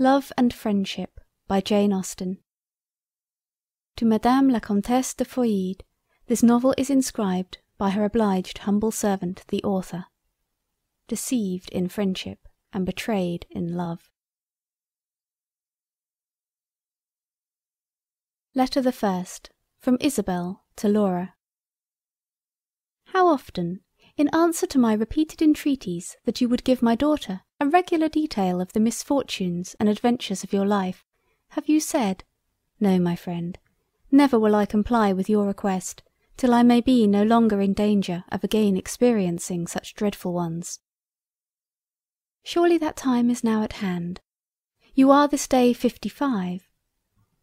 Love and Friendship by Jane Austen. To Madame la Comtesse de Feuillide, this novel is inscribed by her obliged humble servant the author. Deceived in friendship and betrayed in love. Letter the First, from Isabel to Laura. How often, in answer to my repeated entreaties that you would give my daughter a regular detail of the misfortunes and adventures of your life, have you said, "No, my friend, never will I comply with your request, till I may be no longer in danger of again experiencing such dreadful ones." Surely that time is now at hand. You are this day 55.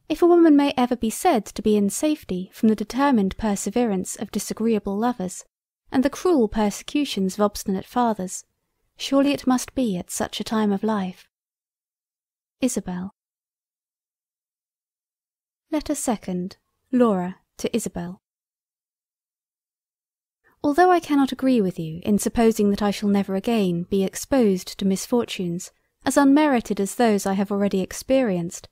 If a woman may ever be said to be in safety from the determined perseverance of disagreeable lovers, and the cruel persecutions of obstinate fathers, surely it must be at such a time of life. Isabel. Letter Second, Laura to Isabel. Although I cannot agree with you in supposing that I shall never again be exposed to misfortunes as unmerited as those I have already experienced,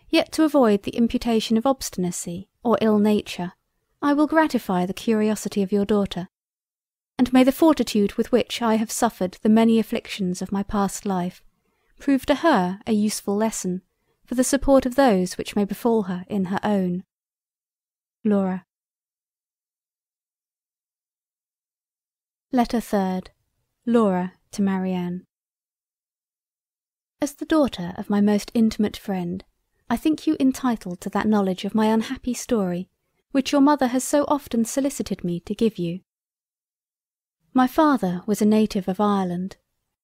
yet to avoid the imputation of obstinacy or ill nature, I will gratify the curiosity of your daughter, and may the fortitude with which I have suffered the many afflictions of my past life prove to her a useful lesson for the support of those which may befall her in her own. Laura. Letter Third, Laura to Marianne. As the daughter of my most intimate friend, I think you entitled to that knowledge of my unhappy story which your mother has so often solicited me to give you. My father was a native of Ireland,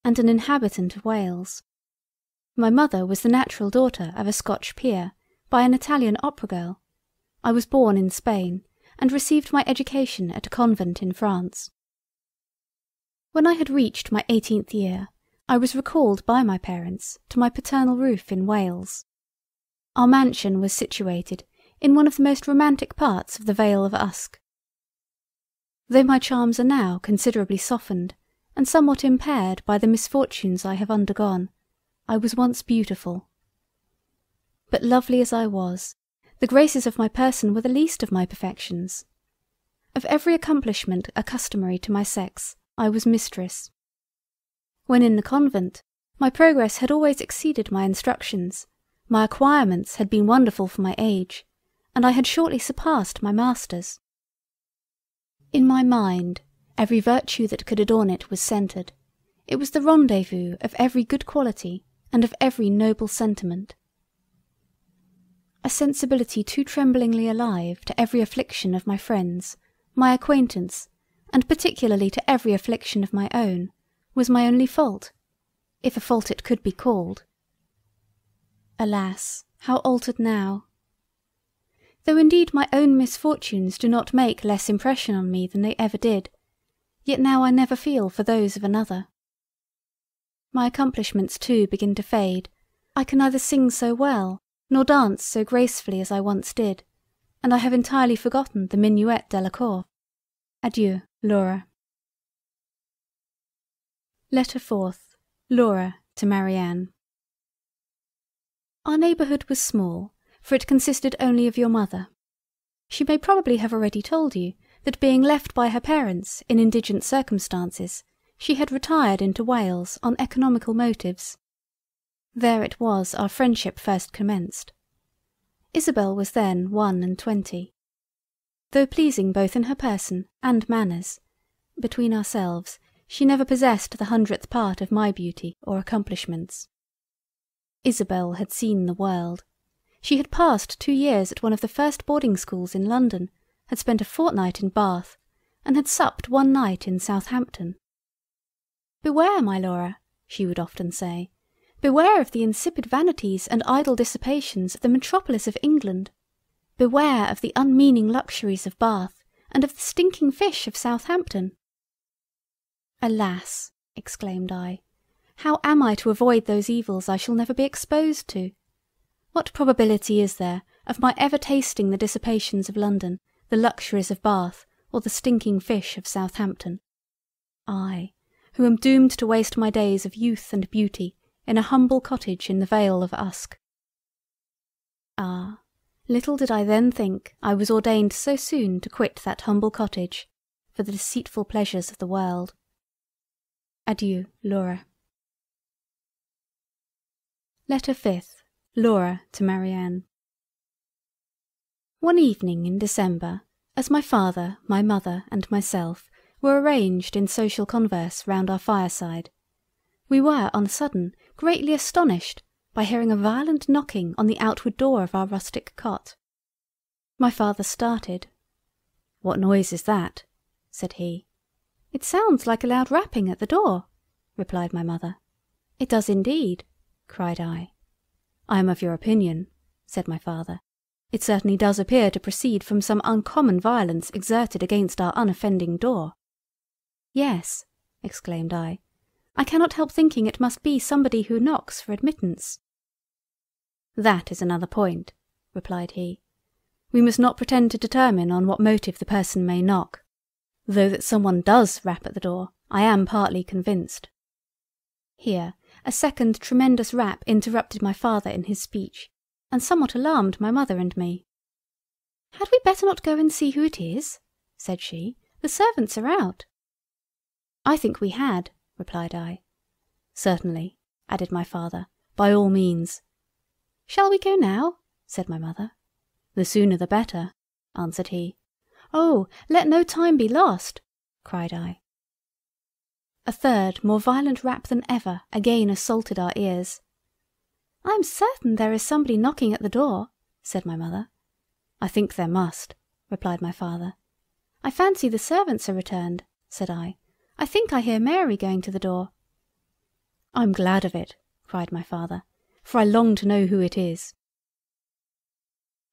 and an inhabitant of Wales. My mother was the natural daughter of a Scotch peer by an Italian opera girl. I was born in Spain, and received my education at a convent in France. When I had reached my 18th year, I was recalled by my parents to my paternal roof in Wales. Our mansion was situated in one of the most romantic parts of the Vale of Usk. Though my charms are now considerably softened and somewhat impaired by the misfortunes I have undergone, I was once beautiful. But lovely as I was, the graces of my person were the least of my perfections. Of every accomplishment accustomary to my sex, I was mistress. When in the convent, my progress had always exceeded my instructions, my acquirements had been wonderful for my age, and I had shortly surpassed my masters. In my mind, every virtue that could adorn it was centred. It was the rendezvous of every good quality and of every noble sentiment. A sensibility too tremblingly alive to every affliction of my friends, my acquaintance, and particularly to every affliction of my own, was my only fault, if a fault it could be called. Alas, how altered now! Though indeed my own misfortunes do not make less impression on me than they ever did, yet now I never feel for those of another. My accomplishments too begin to fade. I can neither sing so well, nor dance so gracefully as I once did, and I have entirely forgotten the minuet de la cour. Adieu, Laura. Letter Fourth, Laura to Marianne. Our neighbourhood was small, for it consisted only of your mother. She may probably have already told you that being left by her parents in indigent circumstances, she had retired into Wales on economical motives. There it was our friendship first commenced. Isabel was then 21. Though pleasing both in her person and manners, between ourselves, she never possessed the 100th part of my beauty or accomplishments. Isabel had seen the world. She had passed 2 years at one of the first boarding schools in London, had spent a fortnight in Bath, and had supped one night in Southampton. "Beware, my Laura," she would often say, "beware of the insipid vanities and idle dissipations of the metropolis of England. Beware of the unmeaning luxuries of Bath, and of the stinking fish of Southampton." "Alas," exclaimed I, "how am I to avoid those evils I shall never be exposed to? What probability is there of my ever tasting the dissipations of London, the luxuries of Bath, or the stinking fish of Southampton? I, who am doomed to waste my days of youth and beauty in a humble cottage in the Vale of Usk. Ah, little did I then think I was ordained so soon to quit that humble cottage for the deceitful pleasures of the world. Adieu, Laura. Letter 5th. Laura to Marianne. One evening in December, as my father, my mother, and myself were arranged in social converse round our fireside, we were on a sudden greatly astonished by hearing a violent knocking on the outward door of our rustic cot. My father started. "What noise is that?" said he. "It sounds like a loud rapping at the door," replied my mother. "It does indeed," cried I. "I am of your opinion," said my father. "It certainly does appear to proceed from some uncommon violence exerted against our unoffending door." "Yes," exclaimed I cannot help thinking it must be somebody who knocks for admittance." "That is another point," replied he. "We must not pretend to determine on what motive the person may knock, though that someone does rap at the door, I am partly convinced." Here a second tremendous rap interrupted my father in his speech, and somewhat alarmed my mother and me. "Had we better not go and see who it is?" said she. "The servants are out." "I think we had," replied I. "Certainly," added my father, "by all means." "Shall we go now?" said my mother. "The sooner the better," answered he. "Oh, let no time be lost," cried I. A third, more violent rap than ever again assaulted our ears. "I am certain there is somebody knocking at the door," said my mother. "I think there must," replied my father. "I fancy the servants are returned," said I think I hear Mary going to the door." "I am glad of it," cried my father, "for I long to know who it is."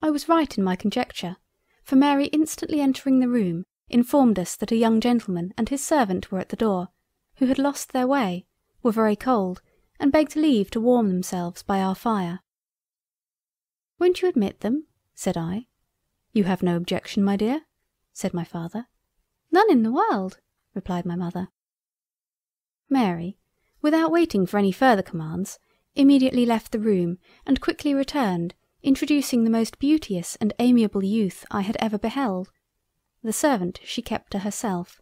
I was right in my conjecture, for Mary instantly entering the room informed us that a young gentleman and his servant were at the door, who had lost their way, were very cold, and begged leave to warm themselves by our fire. "Won't you admit them?" said I. "You have no objection, my dear?" said my father. "None in the world," replied my mother. Mary, without waiting for any further commands, immediately left the room, and quickly returned, introducing the most beauteous and amiable youth I had ever beheld. The servant she kept to herself.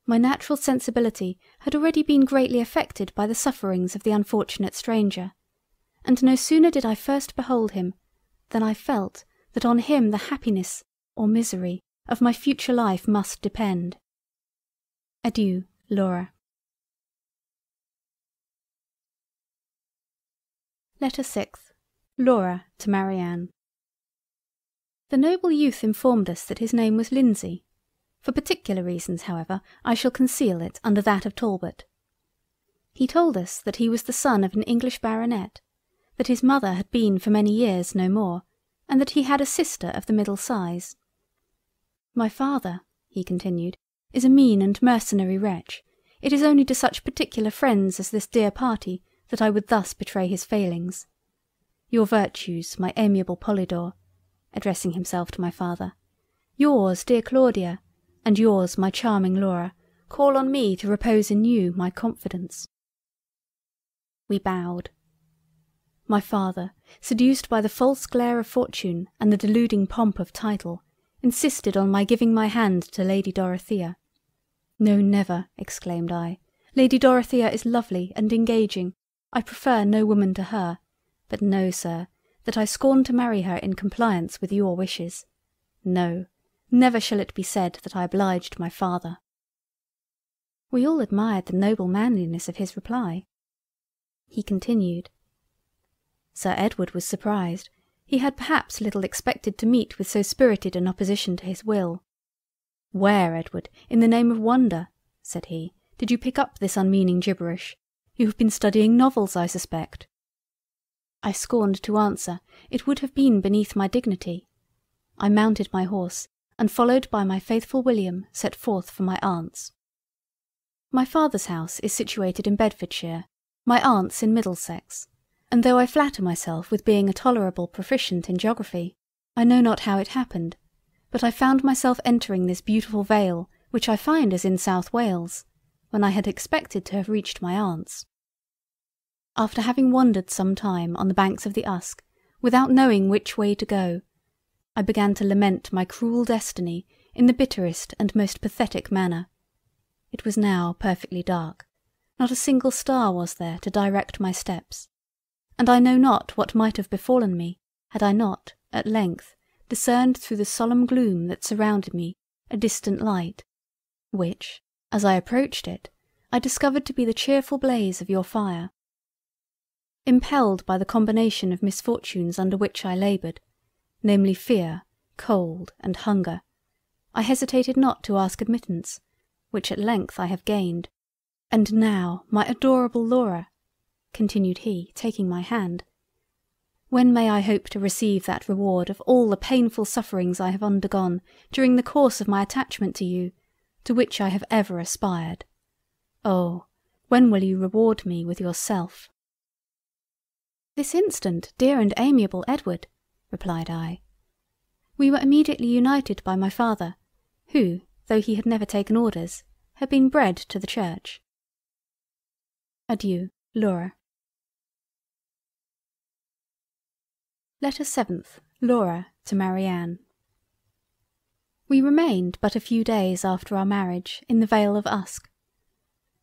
My natural sensibility had already been greatly affected by the sufferings of the unfortunate stranger, and no sooner did I first behold him, than I felt that on him the happiness or misery of my future life must depend. Adieu, Laura. Letter 6th. Laura to Marianne. The noble youth informed us that his name was Lindsay. For particular reasons, however, I shall conceal it under that of Talbot. He told us that he was the son of an English baronet, that his mother had been for many years no more, and that he had a sister of the middle size. "My father," he continued, "is a mean and mercenary wretch. It is only to such particular friends as this dear party that I would thus betray his failings. Your virtues, my amiable Polydore," addressing himself to my father, "yours, dear Claudia, and yours, my charming Laura, call on me to repose in you my confidence." We bowed. My father, seduced by the false glare of fortune and the deluding pomp of title, insisted on my giving my hand to Lady Dorothea. "No, never," exclaimed I. "Lady Dorothea is lovely and engaging. I prefer no woman to her. But know, sir, that I scorn to marry her in compliance with your wishes. No, never shall it be said that I obliged my father." We all admired the noble manliness of his reply. He continued. Sir Edward was surprised. He had perhaps little expected to meet with so spirited an opposition to his will. "Where, Edward, in the name of wonder," said he, "did you pick up this unmeaning gibberish? You have been studying novels, I suspect." I scorned to answer. It would have been beneath my dignity. I mounted my horse, and followed by my faithful William, set forth for my aunt's. My father's house is situated in Bedfordshire, my aunt's in Middlesex, and though I flatter myself with being a tolerable proficient in geography, I know not how it happened, but I found myself entering this beautiful vale, which I find is in South Wales, when I had expected to have reached my aunt's. after having wandered some time on the banks of the Usk, without knowing which way to go, I began to lament my cruel destiny in the bitterest and most pathetic manner. It was now perfectly dark, not a single star was there to direct my steps, and I know not what might have befallen me, had I not, at length, discerned through the solemn gloom that surrounded me a distant light, which, as I approached it, I discovered to be the cheerful blaze of your fire. Impelled by the combination of misfortunes under which I laboured, namely fear, cold, and hunger, I hesitated not to ask admittance, which at length I have gained. And now, my adorable Laura, continued he, taking my hand, when may I hope to receive that reward of all the painful sufferings I have undergone during the course of my attachment to you, to which I have ever aspired? Oh, when will you reward me with yourself? This instant, dear and amiable Edward, replied I. We were immediately united by my father, who, though he had never taken orders, had been bred to the church. Adieu, Laura. Letter 7th. Laura to Marianne. We remained but a few days after our marriage in the Vale of Usk.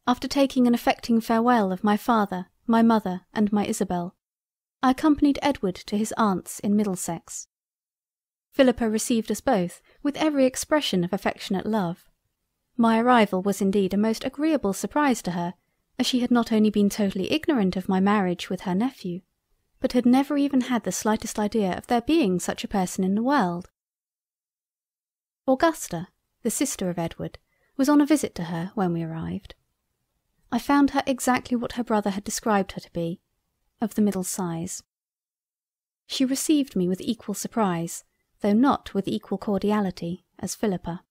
After taking an affecting farewell of my father, my mother, and my Isabel, I accompanied Edward to his aunt's in Middlesex. Philippa received us both with every expression of affectionate love. My arrival was indeed a most agreeable surprise to her, as she had not only been totally ignorant of my marriage with her nephew, but had never even had the slightest idea of there being such a person in the world. Augusta, the sister of Edward, was on a visit to her when we arrived. I found her exactly what her brother had described her to be, of the middle size. She received me with equal surprise, though not with equal cordiality, as Philippa.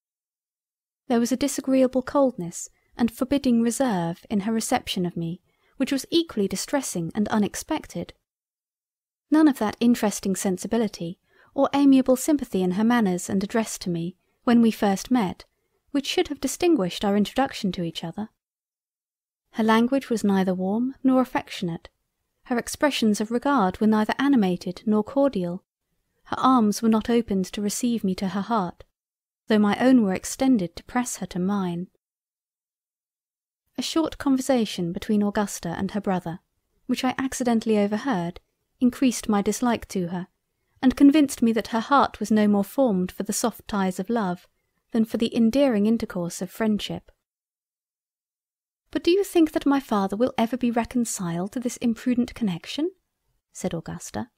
There was a disagreeable coldness and forbidding reserve in her reception of me, which was equally distressing and unexpected. None of that interesting sensibility or amiable sympathy in her manners and address to me, when we first met, which should have distinguished our introduction to each other. Her language was neither warm nor affectionate. Her expressions of regard were neither animated nor cordial. Her arms were not opened to receive me to her heart, though my own were extended to press her to mine. A short conversation between Augusta and her brother, which I accidentally overheard, increased my dislike to her, and convinced me that her heart was no more formed for the soft ties of love than for the endearing intercourse of friendship. But do you think that my father will ever be reconciled to this imprudent connection? Said Augusta.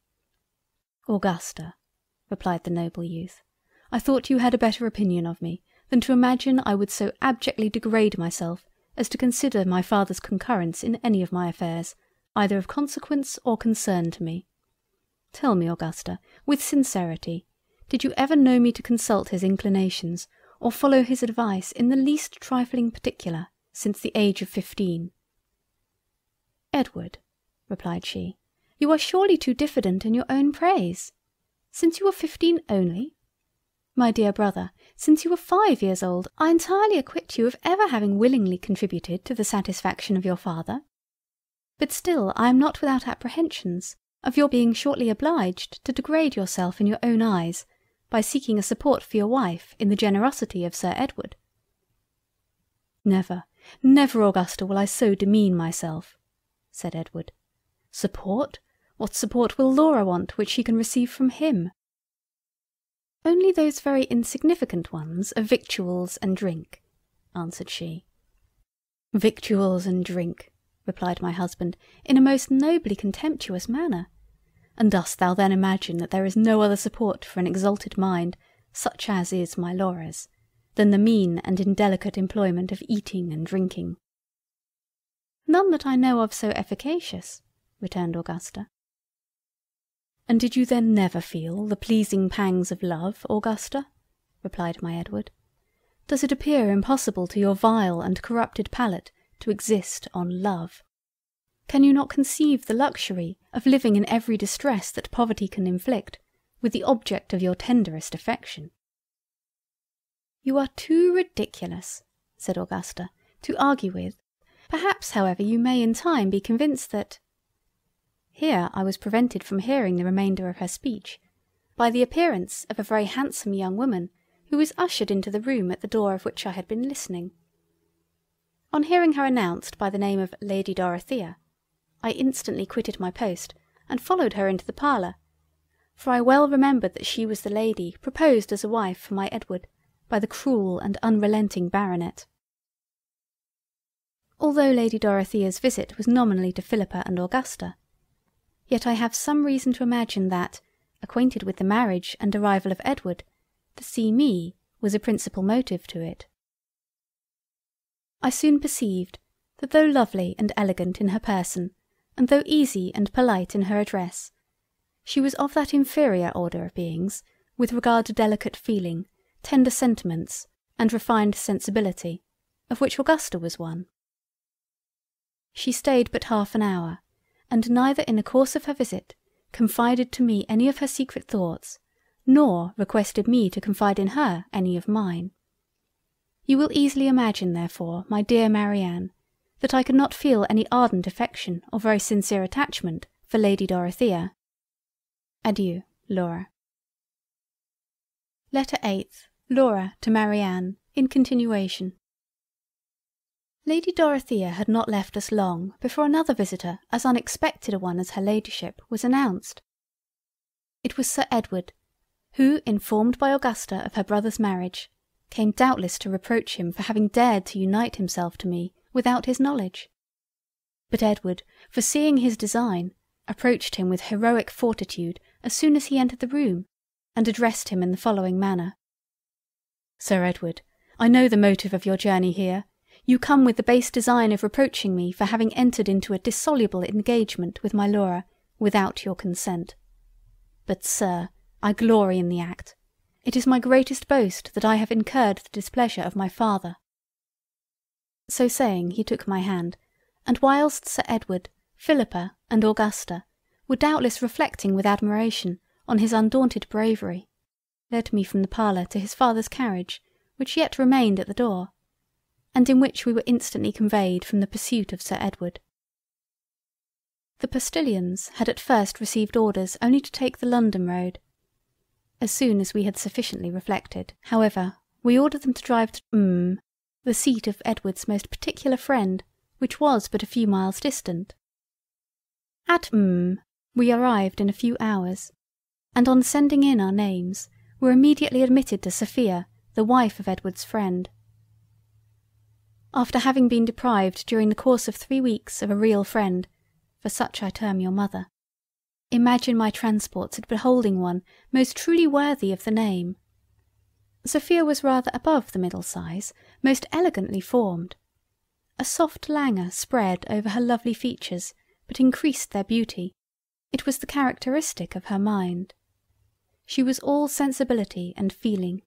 Augusta, replied the noble youth, I thought you had a better opinion of me than to imagine I would so abjectly degrade myself as to consider my father's concurrence in any of my affairs, either of consequence or concern to me. Tell me, Augusta, with sincerity, did you ever know me to consult his inclinations, or follow his advice in the least trifling particular, since the age of 15? Edward, replied she, you are surely too diffident in your own praise. Since you were 15 only? My dear brother, since you were 5 years old, I entirely acquit you of ever having willingly contributed to the satisfaction of your father. But still I am not without apprehensions of your being shortly obliged to degrade yourself in your own eyes by seeking a support for your wife in the generosity of Sir Edward. Never, never, Augusta, will I so demean myself, said Edward. Support? What support will Laura want which she can receive from him? Only those very insignificant ones of victuals and drink, answered she. Victuals and drink, replied my husband, in a most nobly contemptuous manner. And dost thou then imagine that there is no other support for an exalted mind, such as is my Laura's, than the mean and indelicate employment of eating and drinking? None that I know of so efficacious, returned Augusta. And did you then never feel the pleasing pangs of love, Augusta? replied my Edward. Does it appear impossible to your vile and corrupted palate to exist on love? Can you not conceive the luxury of living in every distress that poverty can inflict, with the object of your tenderest affection? You are too ridiculous, said Augusta, to argue with. Perhaps, however, you may in time be convinced that... Here I was prevented from hearing the remainder of her speech by the appearance of a very handsome young woman who was ushered into the room at the door of which I had been listening. On hearing her announced by the name of Lady Dorothea, I instantly quitted my post and followed her into the parlour, for I well remembered that she was the lady proposed as a wife for my Edward by the cruel and unrelenting baronet. Although Lady Dorothea's visit was nominally to Philippa and Augusta, yet I have some reason to imagine that, acquainted with the marriage and arrival of Edward, to see me was a principal motive to it. I soon perceived that though lovely and elegant in her person, and though easy and polite in her address, she was of that inferior order of beings, with regard to delicate feeling, tender sentiments, and refined sensibility, of which Augusta was one. She stayed but half an hour, and neither in the course of her visit confided to me any of her secret thoughts, nor requested me to confide in her any of mine. You will easily imagine, therefore, my dear Marianne, that I could not feel any ardent affection or very sincere attachment for Lady Dorothea. Adieu, Laura. Letter 8th. Laura to Marianne, in continuation. Lady Dorothea had not left us long before another visitor, as unexpected a one as her ladyship, was announced. It was Sir Edward, who, informed by Augusta of her brother's marriage, came doubtless to reproach him for having dared to unite himself to me without his knowledge. But Edward, foreseeing his design, approached him with heroic fortitude as soon as he entered the room, and addressed him in the following manner. Sir Edward, I know the motive of your journey here. You come with the base design of reproaching me for having entered into a dissoluble engagement with my Laura without your consent. But, sir, I glory in the act. It is my greatest boast that I have incurred the displeasure of my father. So saying, he took my hand, and whilst Sir Edward, Philippa, and Augusta were doubtless reflecting with admiration on his undaunted bravery, led me from the parlour to his father's carriage, which yet remained at the door, and in which we were instantly conveyed from the pursuit of Sir Edward. The postilions had at first received orders only to take the London road. As soon as we had sufficiently reflected, however, we ordered them to drive to the seat of Edward's most particular friend, which was but a few miles distant. At we arrived in a few hours, and on sending in our names, were immediately admitted to Sophia, the wife of Edward's friend. After having been deprived during the course of 3 weeks of a real friend, for such I term your mother, imagine my transports at beholding one most truly worthy of the name. Sophia was rather above the middle size, most elegantly formed. A soft languor spread over her lovely features, but increased their beauty. It was the characteristic of her mind. She was all sensibility and feeling.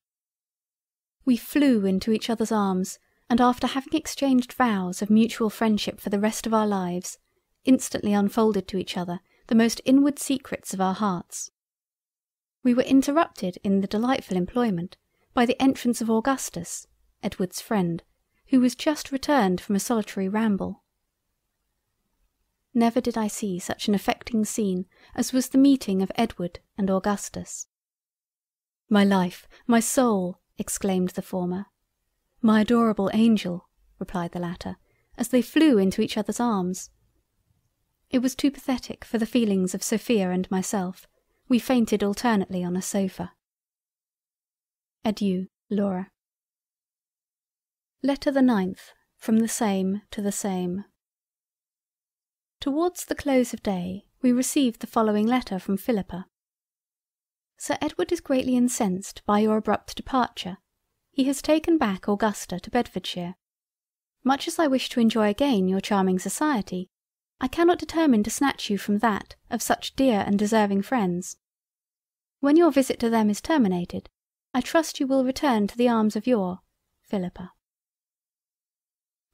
We flew into each other's arms, and after having exchanged vows of mutual friendship for the rest of our lives, instantly unfolded to each other the most inward secrets of our hearts. We were interrupted in the delightful employment by the entrance of Augustus, Edward's friend, who was just returned from a solitary ramble. Never did I see such an affecting scene as was the meeting of Edward and Augustus. "My life, my soul!" exclaimed the former. "My adorable angel!" replied the latter, as they flew into each other's arms. It was too pathetic for the feelings of Sophia and myself. We fainted alternately on a sofa. Adieu, Laura. Letter the 9th. From the same to the same. Towards the close of day we received the following letter from Philippa. Sir Edward is greatly incensed by your abrupt departure. He has taken back Augusta to Bedfordshire. Much as I wish to enjoy again your charming society, I cannot determine to snatch you from that of such dear and deserving friends. When your visit to them is terminated, I trust you will return to the arms of your Philippa.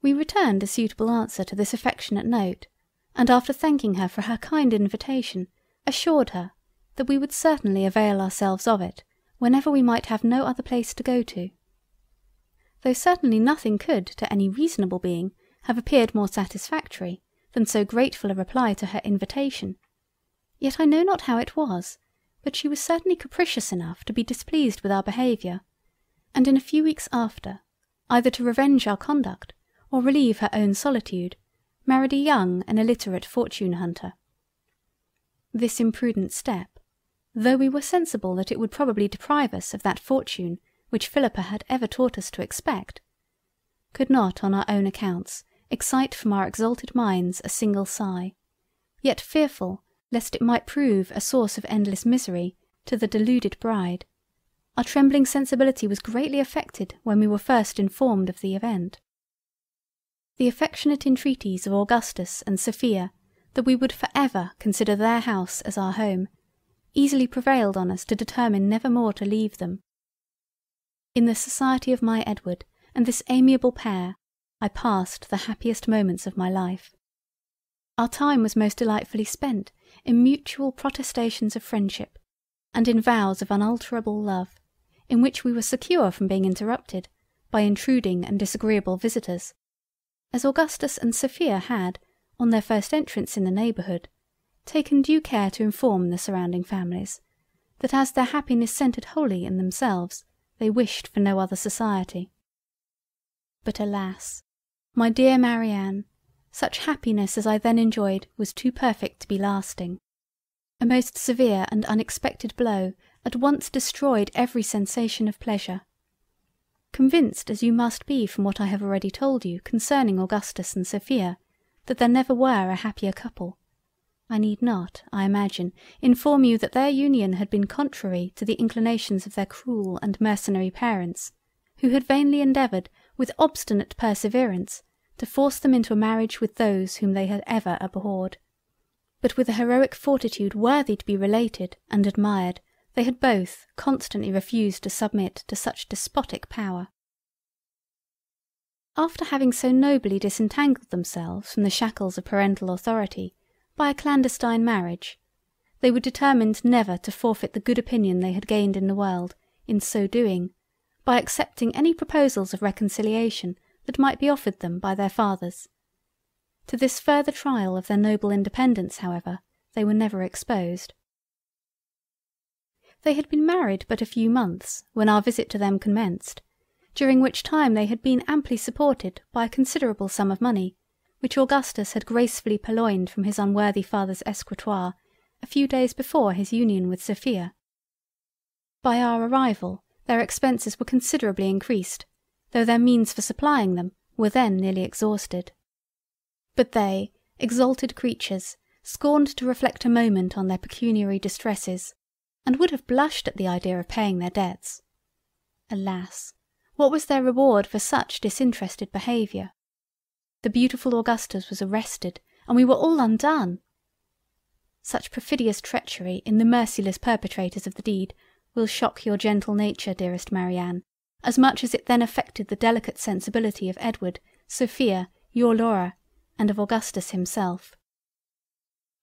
We returned a suitable answer to this affectionate note, and after thanking her for her kind invitation, assured her that we would certainly avail ourselves of it whenever we might have no other place to go to. Though certainly nothing could, to any reasonable being, have appeared more satisfactory than so grateful a reply to her invitation, Yet I know not how it was, but she was certainly capricious enough to be displeased with our behaviour, and in a few weeks after, either to revenge our conduct or relieve her own solitude, married a young and illiterate fortune hunter. This imprudent step, though we were sensible that it would probably deprive us of that fortune which Philippa had ever taught us to expect, could not on our own accounts excite from our exalted minds a single sigh, yet fearful lest it might prove a source of endless misery to the deluded bride, our trembling sensibility was greatly affected when we were first informed of the event. The affectionate entreaties of Augustus and Sophia that we would for ever consider their house as our home, easily prevailed on us to determine never more to leave them. In the society of my Edward and this amiable pair, I passed the happiest moments of my life. Our time was most delightfully spent in mutual protestations of friendship, and in vows of unalterable love, in which we were secure from being interrupted by intruding and disagreeable visitors, as Augustus and Sophia had, on their first entrance in the neighbourhood, taken due care to inform the surrounding families, that as their happiness centred wholly in themselves, they wished for no other society. But alas, my dear Marianne, such happiness as I then enjoyed was too perfect to be lasting. A most severe and unexpected blow at once destroyed every sensation of pleasure. Convinced as you must be from what I have already told you concerning Augustus and Sophia, that there never were a happier couple, I need not, I imagine, inform you that their union had been contrary to the inclinations of their cruel and mercenary parents, who had vainly endeavoured, with obstinate perseverance, to force them into a marriage with those whom they had ever abhorred. But with a heroic fortitude worthy to be related and admired, they had both constantly refused to submit to such despotic power. After having so nobly disentangled themselves from the shackles of parental authority by a clandestine marriage, they were determined never to forfeit the good opinion they had gained in the world, in so doing, by accepting any proposals of reconciliation that might be offered them by their fathers. To this further trial of their noble independence, however, they were never exposed. They had been married but a few months when our visit to them commenced, during which time they had been amply supported by a considerable sum of money, which Augustus had gracefully purloined from his unworthy father's escritoire a few days before his union with Sophia. By our arrival their expenses were considerably increased, though their means for supplying them were then nearly exhausted. But they, exalted creatures, scorned to reflect a moment on their pecuniary distresses, and would have blushed at the idea of paying their debts. Alas, what was their reward for such disinterested behaviour? The beautiful Augustus was arrested, and we were all undone. Such perfidious treachery in the merciless perpetrators of the deed will shock your gentle nature, dearest Marianne, as much as it then affected the delicate sensibility of Edward, Sophia, your Laura, and of Augustus himself.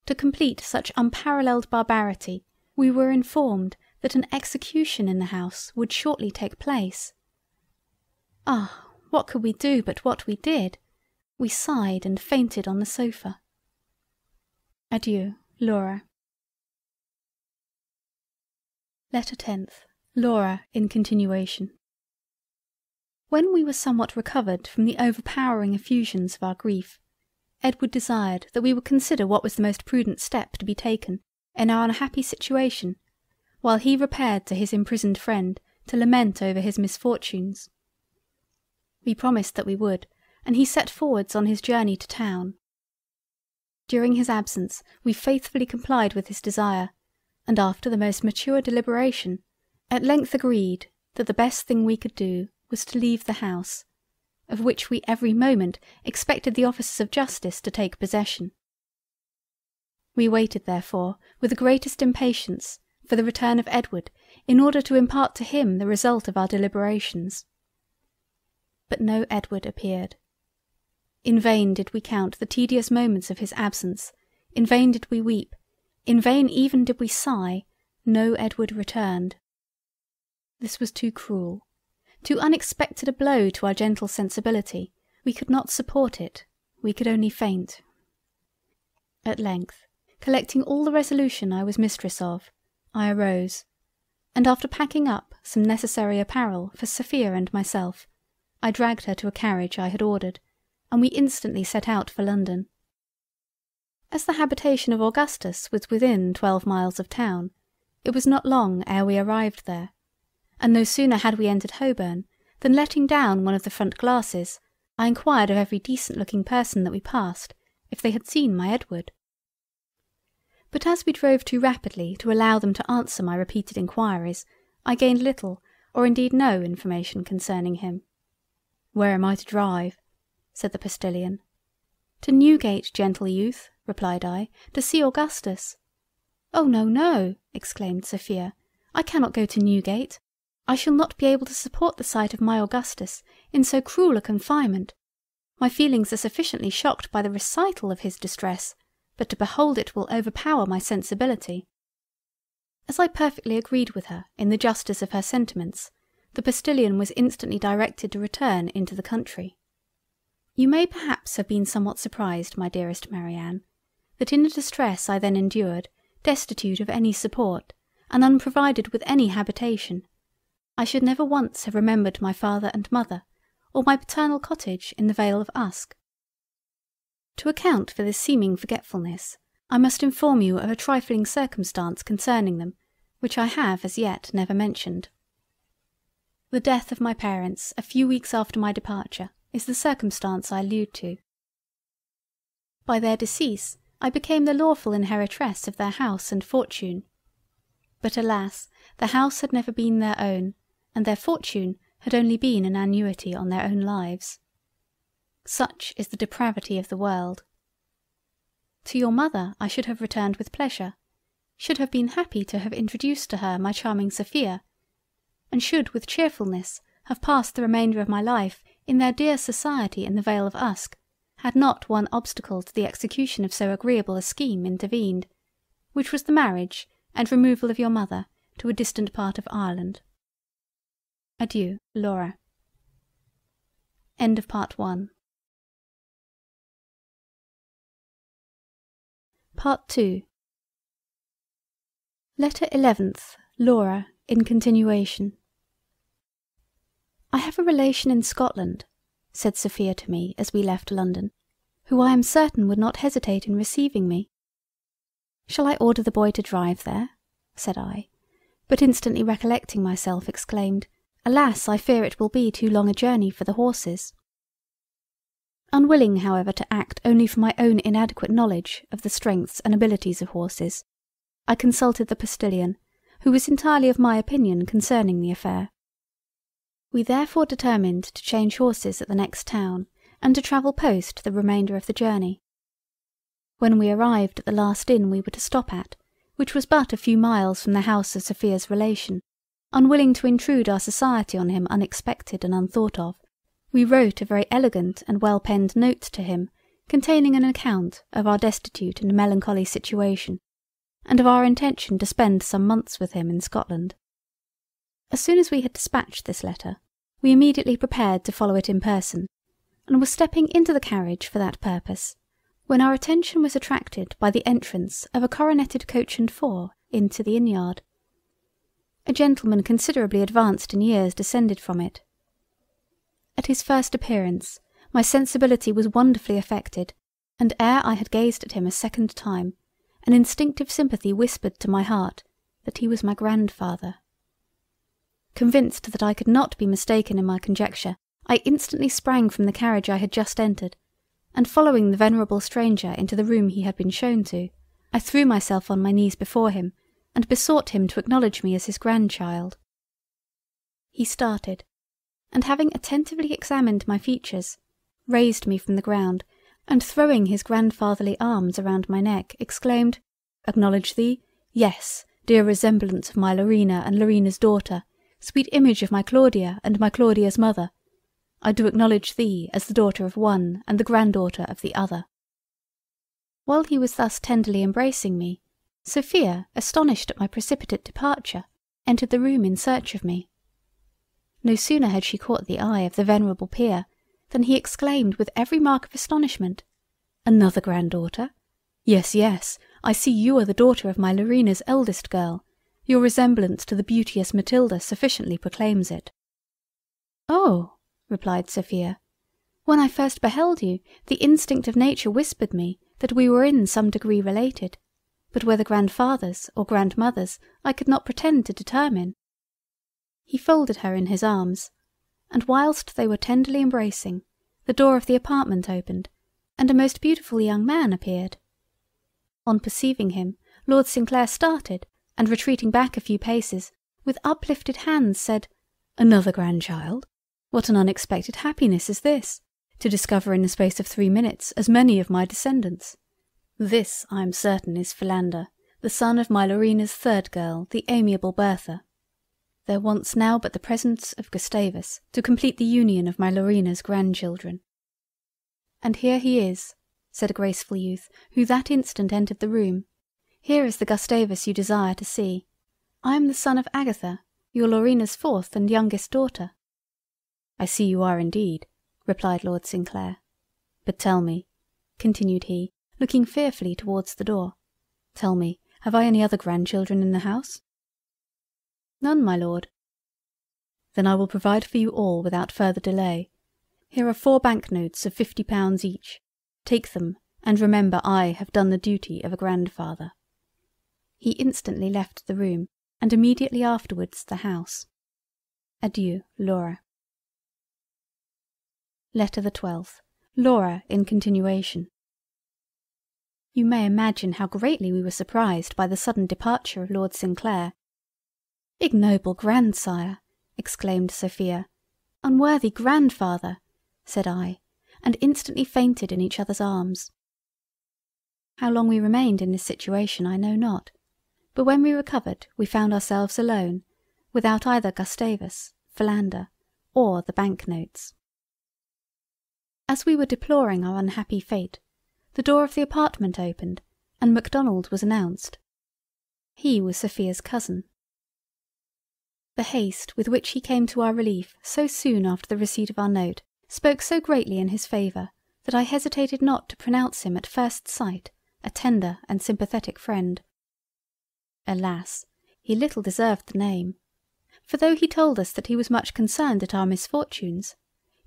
To complete such unparalleled barbarity, we were informed that an execution in the house would shortly take place. Ah, what could we do but what we did? We sighed and fainted on the sofa. Adieu, Laura. Letter 10th. Laura in continuation. When we were somewhat recovered from the overpowering effusions of our grief, Edward desired that we would consider what was the most prudent step to be taken in our unhappy situation, while he repaired to his imprisoned friend to lament over his misfortunes. We promised that we would, and he set forwards on his journey to town. During his absence we faithfully complied with his desire, and after the most mature deliberation, at length agreed that the best thing we could do was to leave the house, of which we every moment expected the officers of justice to take possession. We waited, therefore, with the greatest impatience for the return of Edward, in order to impart to him the result of our deliberations. But no Edward appeared. In vain did we count the tedious moments of his absence, in vain did we weep, in vain even did we sigh, no Edward returned. This was too cruel, too unexpected a blow to our gentle sensibility. We could not support it, we could only faint. At length, Collecting all the resolution I was mistress of, I arose, and after packing up some necessary apparel for Sophia and myself, I dragged her to a carriage I had ordered, and we instantly set out for London. As the habitation of Augustus was within 12 miles of town, it was not long ere we arrived there, and no sooner had we entered Holborn than, letting down one of the front glasses, I inquired of every decent-looking person that we passed if they had seen my Edward. But as we drove too rapidly to allow them to answer my repeated inquiries, I gained little, or indeed no, information concerning him. "Where am I to drive?" said the postilion. "To Newgate, gentle youth," replied I, "to see Augustus." "Oh no, no," exclaimed Sophia, "I cannot go to Newgate. I shall not be able to support the sight of my Augustus in so cruel a confinement. My feelings are sufficiently shocked by the recital of his distress, but to behold it will overpower my sensibility." As I perfectly agreed with her in the justice of her sentiments, the postilion was instantly directed to return into the country. You may perhaps have been somewhat surprised, my dearest Marianne, that in the distress I then endured, destitute of any support, and unprovided with any habitation, I should never once have remembered my father and mother, or my paternal cottage in the Vale of Usk. To account for this seeming forgetfulness, I must inform you of a trifling circumstance concerning them, which I have as yet never mentioned. The death of my parents a few weeks after my departure is the circumstance I allude to. By their decease I became the lawful inheritress of their house and fortune. But alas, the house had never been their own, and their fortune had only been an annuity on their own lives. Such is the depravity of the world. To your mother I should have returned with pleasure, should have been happy to have introduced to her my charming Sophia, and should with cheerfulness have passed the remainder of my life in their dear society in the Vale of Usk, had not one obstacle to the execution of so agreeable a scheme intervened, which was the marriage and removal of your mother to a distant part of Ireland. Adieu, Laura. End of Part 1. Part 2. Letter 11th, Laura, in continuation. I have a relation in Scotland, said Sophia to me as we left London, who I am certain would not hesitate in receiving me. Shall I order the boy to drive there? Said I, but instantly recollecting myself, exclaimed, Alas, I fear it will be too long a journey for the horses. Unwilling, however, to act only from my own inadequate knowledge of the strengths and abilities of horses, I consulted the postilion, who was entirely of my opinion concerning the affair. We therefore determined to change horses at the next town, and to travel post the remainder of the journey. When we arrived at the last inn we were to stop at, which was but a few miles from the house of Sophia's relation, unwilling to intrude our society on him unexpected and unthought of, we wrote a very elegant and well-penned note to him, containing an account of our destitute and melancholy situation, and of our intention to spend some months with him in Scotland. As soon as we had dispatched this letter, we immediately prepared to follow it in person, and were stepping into the carriage for that purpose, when our attention was attracted by the entrance of a coroneted coach and four into the inn-yard. A gentleman considerably advanced in years descended from it. At his first appearance, my sensibility was wonderfully affected, and ere I had gazed at him a second time, an instinctive sympathy whispered to my heart that he was my grandfather. Convinced that I could not be mistaken in my conjecture, I instantly sprang from the carriage I had just entered, and following the venerable stranger into the room he had been shown to, I threw myself on my knees before him, and besought him to acknowledge me as his grandchild. He started, and having attentively examined my features, raised me from the ground, and throwing his grandfatherly arms around my neck, exclaimed, Acknowledge thee? Yes, dear resemblance of my Larina and Larina's daughter, sweet image of my Claudia and my Claudia's mother, I do acknowledge thee as the daughter of one and the granddaughter of the other. While he was thus tenderly embracing me, Sophia, astonished at my precipitate departure, entered the room in search of me. No sooner had she caught the eye of the venerable peer, than he exclaimed with every mark of astonishment, Another granddaughter? Yes, yes, I see you are the daughter of my Lorina's eldest girl. Your resemblance to the beauteous Matilda sufficiently proclaims it." "Oh," replied Sophia, "when I first beheld you, the instinct of nature whispered me that we were in some degree related, but whether grandfathers or grandmothers I could not pretend to determine." He folded her in his arms, and whilst they were tenderly embracing, the door of the apartment opened, and a most beautiful young man appeared. On perceiving him, Lord Sinclair started, and retreating back a few paces, with uplifted hands said, "Another grandchild? What an unexpected happiness is this, to discover in the space of 3 minutes as many of my descendants. This, I am certain, is Philander, the son of my Lorina's third girl, the amiable Bertha. There wants now but the presence of Gustavus to complete the union of my Lorina's grandchildren." "And here he is," said a graceful youth, who that instant entered the room. "Here is the Gustavus you desire to see. I am the son of Agatha, your Lorina's fourth and youngest daughter." "I see you are indeed," replied Lord Sinclair. "But tell me," continued he, looking fearfully towards the door, "tell me, have I any other grandchildren in the house?" "None, my lord." "Then I will provide for you all without further delay. Here are 4 banknotes of £50 each. Take them, and remember I have done the duty of a grandfather." He instantly left the room, and immediately afterwards the house. Adieu, Laura. Letter the 12th. Laura in continuation. You may imagine how greatly we were surprised by the sudden departure of Lord Sinclair. "Ignoble grandsire!" exclaimed Sophia. "Unworthy grandfather!" said I, and instantly fainted in each other's arms. How long we remained in this situation I know not, but when we recovered we found ourselves alone, without either Gustavus, Philander, or the banknotes. As we were deploring our unhappy fate, the door of the apartment opened, and Macdonald was announced. He was Sophia's cousin. The haste with which he came to our relief so soon after the receipt of our note spoke so greatly in his favour that I hesitated not to pronounce him at first sight a tender and sympathetic friend. Alas, he little deserved the name, for though he told us that he was much concerned at our misfortunes,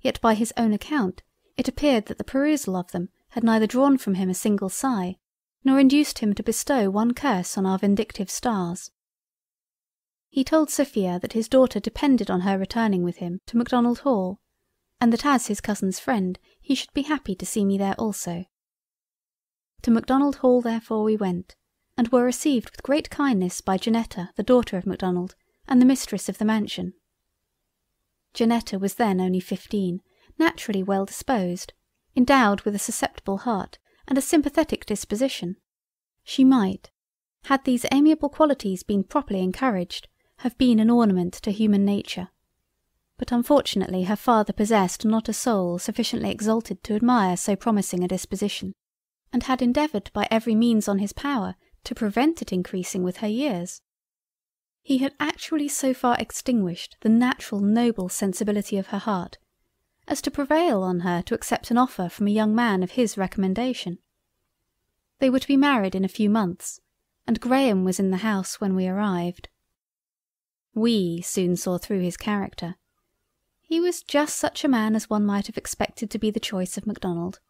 yet by his own account it appeared that the perusal of them had neither drawn from him a single sigh, nor induced him to bestow one curse on our vindictive stars. He told Sophia that his daughter depended on her returning with him to Macdonald Hall, and that as his cousin's friend he should be happy to see me there also. To Macdonald Hall therefore we went, and were received with great kindness by Janetta, the daughter of Macdonald, and the mistress of the mansion. Janetta was then only 15, naturally well disposed, endowed with a susceptible heart and a sympathetic disposition. She might, had these amiable qualities been properly encouraged, have been an ornament to human nature, but unfortunately her father possessed not a soul sufficiently exalted to admire so promising a disposition, and had endeavoured by every means on his power to prevent it increasing with her years. He had actually so far extinguished the natural noble sensibility of her heart, as to prevail on her to accept an offer from a young man of his recommendation. They were to be married in a few months, and Graham was in the house when we arrived. We soon saw through his character. He was just such a man as one might have expected to be the choice of Macdonald.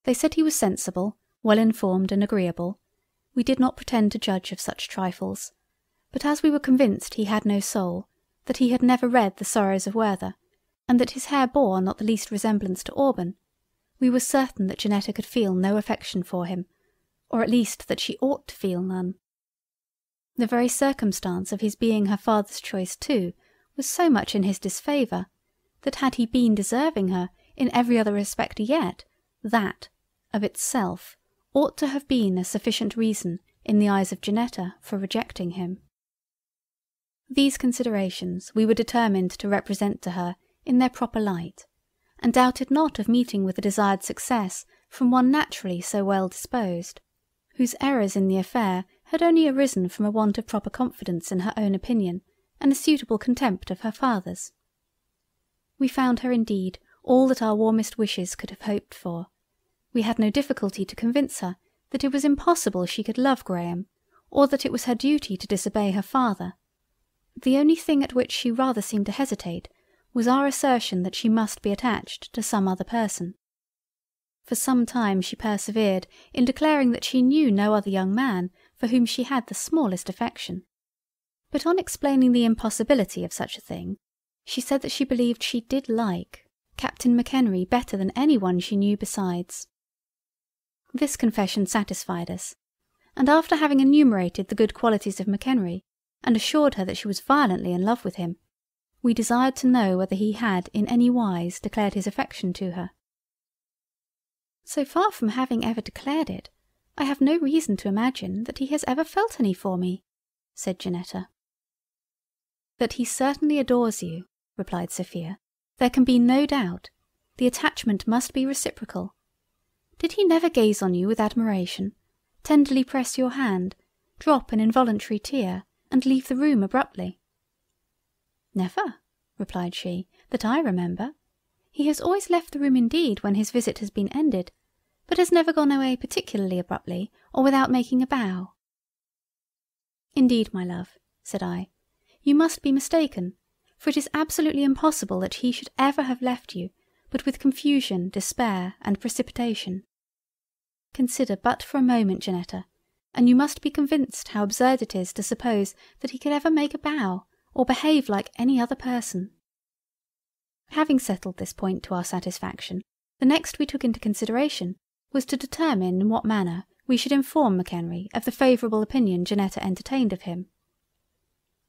They said he was sensible, well informed and agreeable. We did not pretend to judge of such trifles, but as we were convinced he had no soul, that he had never read the Sorrows of Werther, and that his hair bore not the least resemblance to auburn, we were certain that Janetta could feel no affection for him, or at least that she ought to feel none. The very circumstance of his being her father's choice too was so much in his disfavour, that had he been deserving her in every other respect yet, that, of itself, ought to have been a sufficient reason in the eyes of Janetta for rejecting him. These considerations we were determined to represent to her in their proper light, and doubted not of meeting with the desired success from one naturally so well disposed, whose errors in the affair had only arisen from a want of proper confidence in her own opinion and a suitable contempt of her father's. We found her indeed all that our warmest wishes could have hoped for. We had no difficulty to convince her that it was impossible she could love Graham, or that it was her duty to disobey her father. The only thing at which she rather seemed to hesitate was our assertion that she must be attached to some other person. For some time she persevered in declaring that she knew no other young man for whom she had the smallest affection. But on explaining the impossibility of such a thing, she said that she believed she did like Captain McHenry better than any one she knew besides. This confession satisfied us, and after having enumerated the good qualities of McHenry, and assured her that she was violently in love with him, we desired to know whether he had in any wise declared his affection to her. So far from having ever declared it, I have no reason to imagine that he has ever felt any for me, said Janetta. That he certainly adores you, replied Sophia, there can be no doubt. The attachment must be reciprocal. Did he never gaze on you with admiration, tenderly press your hand, drop an involuntary tear, and leave the room abruptly? Never, replied she, that I remember. He has always left the room indeed when his visit has been ended, but has never gone away particularly abruptly or without making a bow. Indeed, my love, said I, you must be mistaken, for it is absolutely impossible that he should ever have left you but with confusion, despair, and precipitation. Consider but for a moment, Janetta, and you must be convinced how absurd it is to suppose that he could ever make a bow or behave like any other person. Having settled this point to our satisfaction, the next we took into consideration was to determine in what manner we should inform McHenry of the favourable opinion Janetta entertained of him.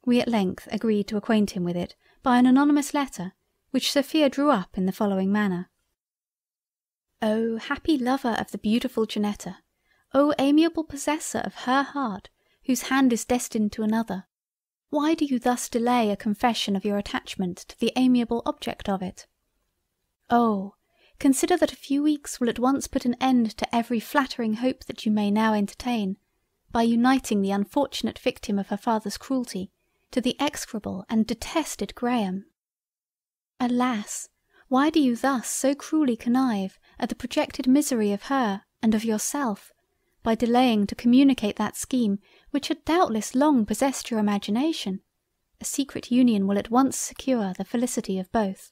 We at length agreed to acquaint him with it by an anonymous letter, which Sophia drew up in the following manner. O happy lover of the beautiful Janetta! O amiable possessor of her heart, whose hand is destined to another! Why do you thus delay a confession of your attachment to the amiable object of it? Oh, consider that a few weeks will at once put an end to every flattering hope that you may now entertain, by uniting the unfortunate victim of her father's cruelty to the execrable and detested Graham. Alas! Why do you thus so cruelly connive at the projected misery of her and of yourself, by delaying to communicate that scheme which had doubtless long possessed your imagination? A secret union will at once secure the felicity of both.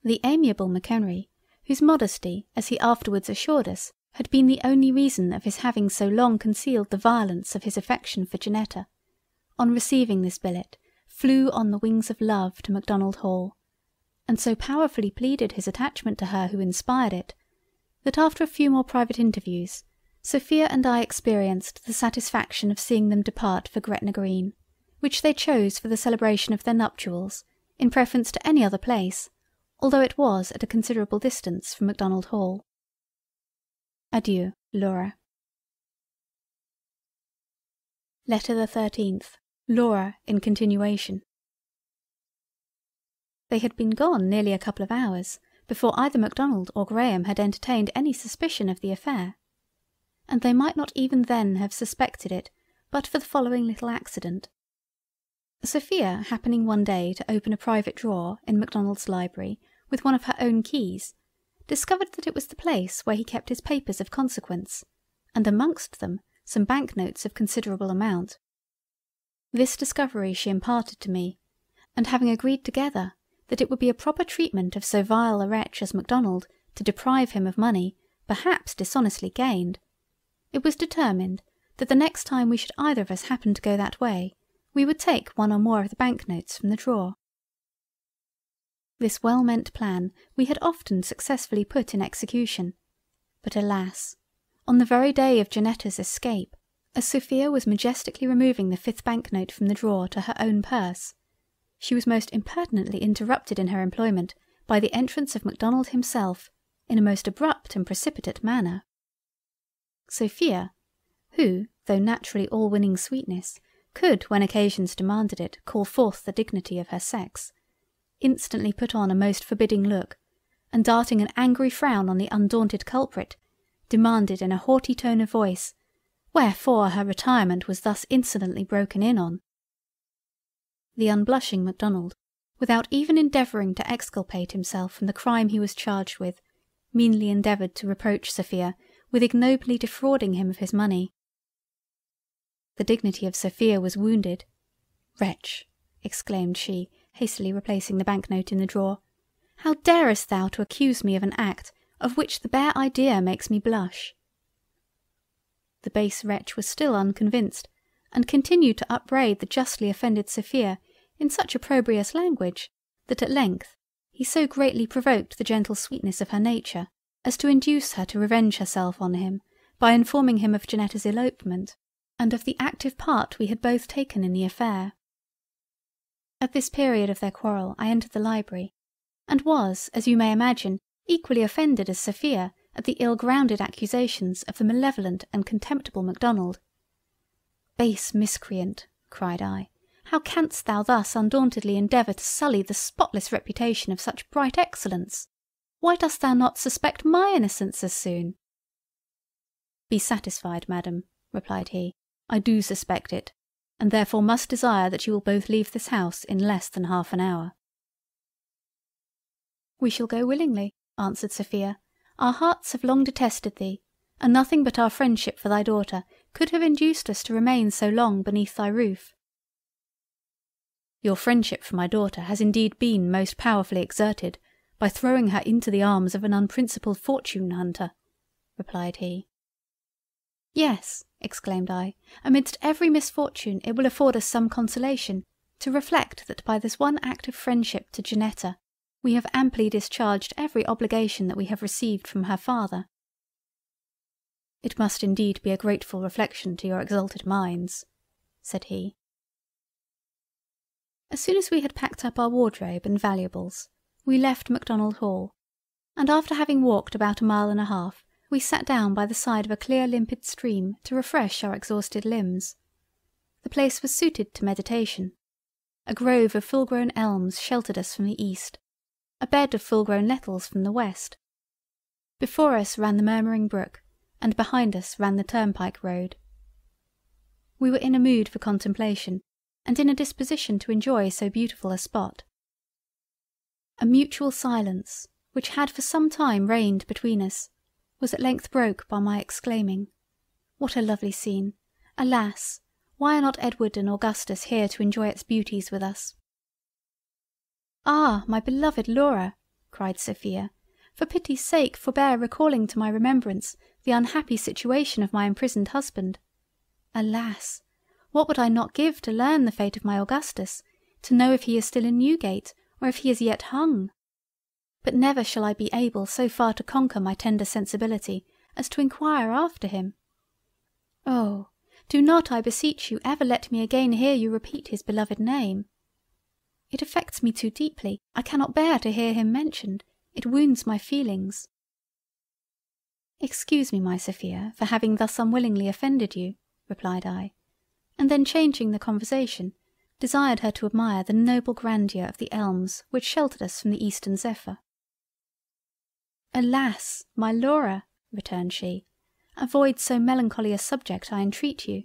The amiable McHenry, whose modesty, as he afterwards assured us, had been the only reason of his having so long concealed the violence of his affection for Janetta, on receiving this billet, flew on the wings of love to Macdonald Hall, and so powerfully pleaded his attachment to her who inspired it, that after a few more private interviews, Sophia and I experienced the satisfaction of seeing them depart for Gretna Green, which they chose for the celebration of their nuptials, in preference to any other place, although it was at a considerable distance from Macdonald Hall. Adieu, Laura. Letter the 13th. Laura in continuation. They had been gone nearly a couple of hours before either Macdonald or Graham had entertained any suspicion of the affair, and they might not even then have suspected it but for the following little accident. Sophia, happening one day to open a private drawer in Macdonald's library with one of her own keys, discovered that it was the place where he kept his papers of consequence, and amongst them some banknotes of considerable amount. This discovery she imparted to me, and having agreed together that it would be a proper treatment of so vile a wretch as Macdonald to deprive him of money, perhaps dishonestly gained, it was determined that the next time we should either of us happen to go that way, we would take one or more of the banknotes from the drawer. This well-meant plan we had often successfully put in execution, but alas, on the very day of Janetta's escape, as Sophia was majestically removing the 5th banknote from the drawer to her own purse, she was most impertinently interrupted in her employment by the entrance of Macdonald himself, in a most abrupt and precipitate manner. Sophia, who, though naturally all winning sweetness, could, when occasions demanded it, call forth the dignity of her sex, instantly put on a most forbidding look, and darting an angry frown on the undaunted culprit, demanded in a haughty tone of voice, wherefore her retirement was thus insolently broken in on. The unblushing Macdonald, without even endeavouring to exculpate himself from the crime he was charged with, meanly endeavoured to reproach Sophia with ignobly defrauding him of his money. The dignity of Sophia was wounded. "Wretch!" exclaimed she, hastily replacing the banknote in the drawer, "how darest thou to accuse me of an act of which the bare idea makes me blush?" The base wretch was still unconvinced, and continued to upbraid the justly offended Sophia in such opprobrious language, that at length he so greatly provoked the gentle sweetness of her nature, as to induce her to revenge herself on him, by informing him of Janetta's elopement, and of the active part we had both taken in the affair. At this period of their quarrel I entered the library, and was, as you may imagine, equally offended as Sophia at the ill-grounded accusations of the malevolent and contemptible Macdonald. "Base miscreant," cried I, "how canst thou thus undauntedly endeavour to sully the spotless reputation of such bright excellence? Why dost thou not suspect my innocence as soon?" "Be satisfied, madam," replied he, "I do suspect it, and therefore must desire that you will both leave this house in less than half an hour." "We shall go willingly," answered Sophia. "Our hearts have long detested thee, and nothing but our friendship for thy daughter could have induced us to remain so long beneath thy roof." "Your friendship for my daughter has indeed been most powerfully exerted by throwing her into the arms of an unprincipled fortune hunter," replied he. "Yes," exclaimed I, "amidst every misfortune it will afford us some consolation to reflect that by this one act of friendship to Janetta we have amply discharged every obligation that we have received from her father." "It must indeed be a grateful reflection to your exalted minds," said he. As soon as we had packed up our wardrobe and valuables, we left Macdonald Hall, and after having walked about 1.5 miles, we sat down by the side of a clear limpid stream to refresh our exhausted limbs. The place was suited to meditation. A grove of full-grown elms sheltered us from the east, a bed of full-grown nettles from the west. Before us ran the murmuring brook, and behind us ran the turnpike road. We were in a mood for contemplation, and in a disposition to enjoy so beautiful a spot. A mutual silence, which had for some time reigned between us, was at length broke by my exclaiming, "What a lovely scene! Alas! why are not Edward and Augustus here to enjoy its beauties with us?" "Ah, my beloved Laura," cried Sophia, "for pity's sake forbear recalling to my remembrance the unhappy situation of my imprisoned husband. Alas! what would I not give to learn the fate of my Augustus, to know if he is still in Newgate, or if he is yet hung? But never shall I be able so far to conquer my tender sensibility as to inquire after him. Oh, do not, I beseech you, ever let me again hear you repeat his beloved name. It affects me too deeply. I cannot bear to hear him mentioned. It wounds my feelings." "Excuse me, my Sophia, for having thus unwillingly offended you," replied I, and then changing the conversation, desired her to admire the noble grandeur of the elms which sheltered us from the eastern zephyr. "Alas! my Laura," returned she, "avoid so melancholy a subject, I entreat you.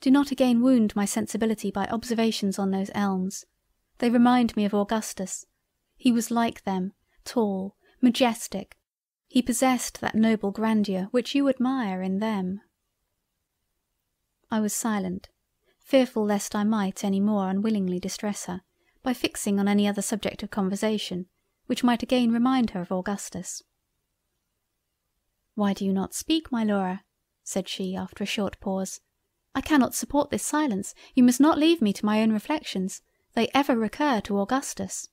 Do not again wound my sensibility by observations on those elms. They remind me of Augustus. He was like them, tall, majestic. He possessed that noble grandeur which you admire in them." I was silent, fearful lest I might any more unwillingly distress her, by fixing on any other subject of conversation, which might again remind her of Augustus. "Why do you not speak, my Laura?" said she after a short pause. "I cannot support this silence. You must not leave me to my own reflections. They ever recur to Augustus."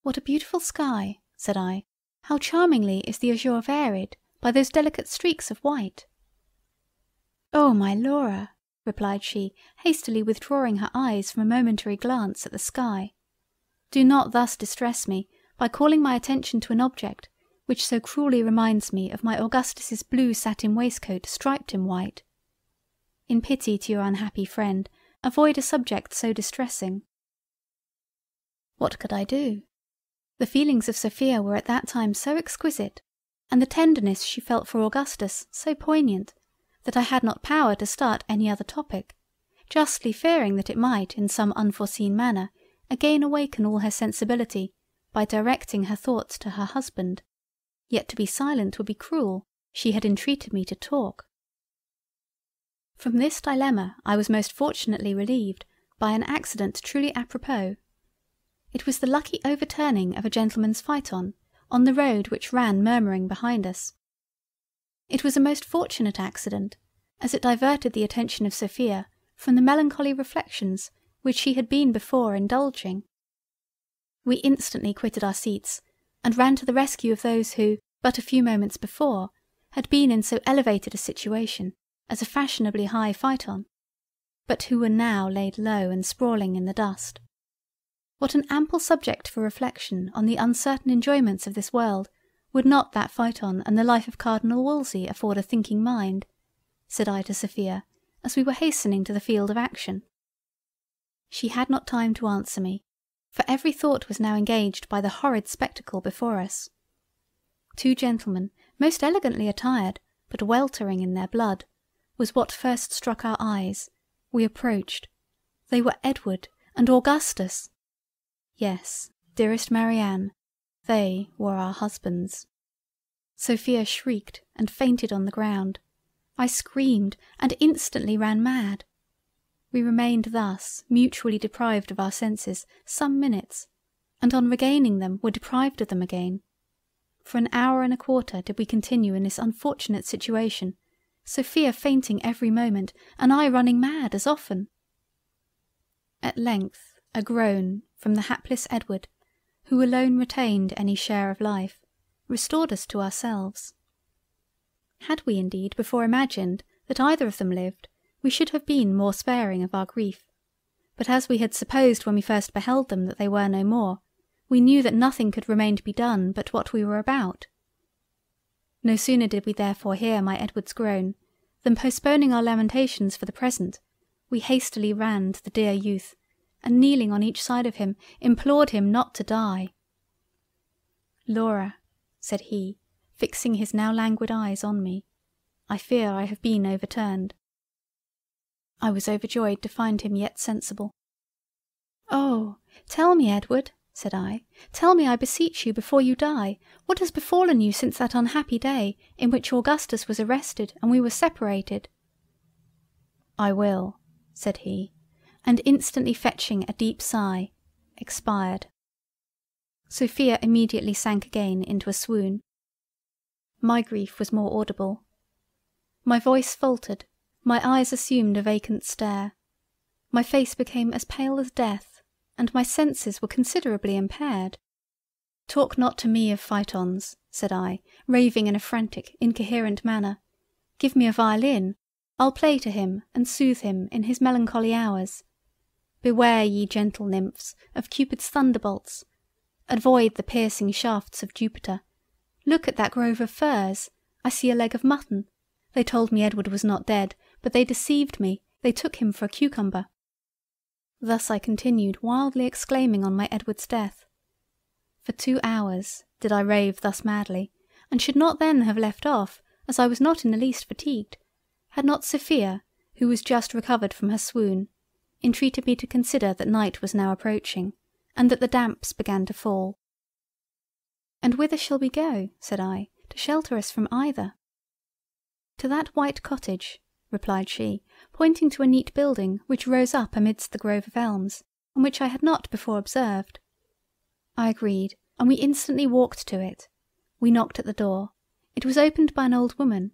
"What a beautiful sky," said I. "How charmingly is the azure varied by those delicate streaks of white." "Oh, my Laura," replied she, hastily withdrawing her eyes from a momentary glance at the sky, "do not thus distress me by calling my attention to an object which so cruelly reminds me of my Augustus's blue satin waistcoat striped in white. In pity to your unhappy friend, avoid a subject so distressing." What could I do? The feelings of Sophia were at that time so exquisite, and the tenderness she felt for Augustus so poignant, that I had not power to start any other topic, justly fearing that it might in some unforeseen manner again awaken all her sensibility by directing her thoughts to her husband. Yet to be silent would be cruel. She had entreated me to talk. From this dilemma I was most fortunately relieved by an accident truly apropos. It was the lucky overturning of a gentleman's phaeton on the road which ran murmuring behind us. It was a most fortunate accident, as it diverted the attention of Sophia from the melancholy reflections which she had been before indulging. We instantly quitted our seats, and ran to the rescue of those who, but a few moments before, had been in so elevated a situation as a fashionably high phaeton, but who were now laid low and sprawling in the dust. What an ample subject for reflection on the uncertain enjoyments of this world would not that phaeton and the life of Cardinal Wolsey afford a thinking mind, said I to Sophia, as we were hastening to the field of action. She had not time to answer me, for every thought was now engaged by the horrid spectacle before us. Two gentlemen, most elegantly attired, but weltering in their blood, was what first struck our eyes. We approached. They were Edward and Augustus. Yes, dearest Marianne, they were our husbands. Sophia shrieked and fainted on the ground. I screamed and instantly ran mad. We remained thus, mutually deprived of our senses, some minutes, and on regaining them were deprived of them again. For an hour and a quarter did we continue in this unfortunate situation, Sophia fainting every moment, and I running mad as often. At length a groan from the hapless Edward, who alone retained any share of life, restored us to ourselves. Had we indeed before imagined that either of them lived, we should have been more sparing of our grief, but as we had supposed when we first beheld them that they were no more, we knew that nothing could remain to be done but what we were about. No sooner did we therefore hear my Edward's groan, than postponing our lamentations for the present, we hastily ran to the dear youth, and kneeling on each side of him, implored him not to die. Laura, said he, fixing his now languid eyes on me, I fear I have been overturned. I was overjoyed to find him yet sensible. Oh, tell me, Edward, said I, tell me, I beseech you, before you die, what has befallen you since that unhappy day in which Augustus was arrested and we were separated. I will, said he, and instantly fetching a deep sigh, expired. Sophia immediately sank again into a swoon. My grief was more audible. My voice faltered, my eyes assumed a vacant stare, my face became as pale as death, and my senses were considerably impaired. Talk not to me of phaetons, said I, raving in a frantic, incoherent manner. Give me a violin, I'll play to him and soothe him in his melancholy hours. Beware, ye gentle nymphs, of Cupid's thunderbolts. Avoid the piercing shafts of Jupiter. Look at that grove of firs. I see a leg of mutton. They told me Edward was not dead, but they deceived me. They took him for a cucumber. Thus I continued, wildly exclaiming on my Edward's death. For 2 hours did I rave thus madly, and should not then have left off, as I was not in the least fatigued, had not Sophia, who was just recovered from her swoon, entreated me to consider that night was now approaching, and that the damps began to fall. And whither shall we go, said I, to shelter us from either? To that white cottage, replied she, pointing to a neat building which rose up amidst the grove of elms, and which I had not before observed. I agreed, and we instantly walked to it. We knocked at the door. It was opened by an old woman.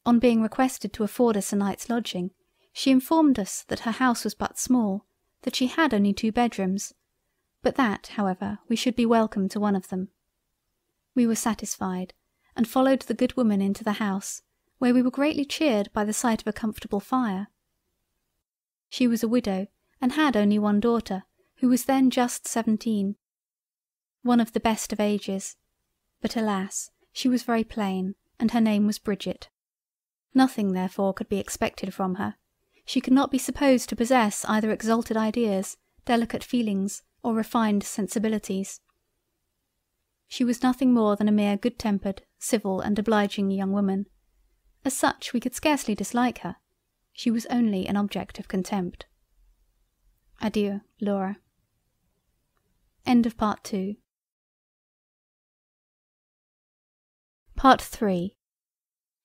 On being requested to afford us a night's lodging, she informed us that her house was but small, that she had only 2 bedrooms, but that, however, we should be welcome to one of them. We were satisfied, and followed the good woman into the house, where we were greatly cheered by the sight of a comfortable fire. She was a widow, and had only one daughter, who was then just 17. One of the best of ages, but alas, she was very plain, and her name was Bridget. Nothing therefore could be expected from her. She could not be supposed to possess either exalted ideas, delicate feelings, or refined sensibilities. She was nothing more than a mere good-tempered, civil and obliging young woman. As such we could scarcely dislike her. She was only an object of contempt. Adieu, Laura. End of Part 2. Part 3.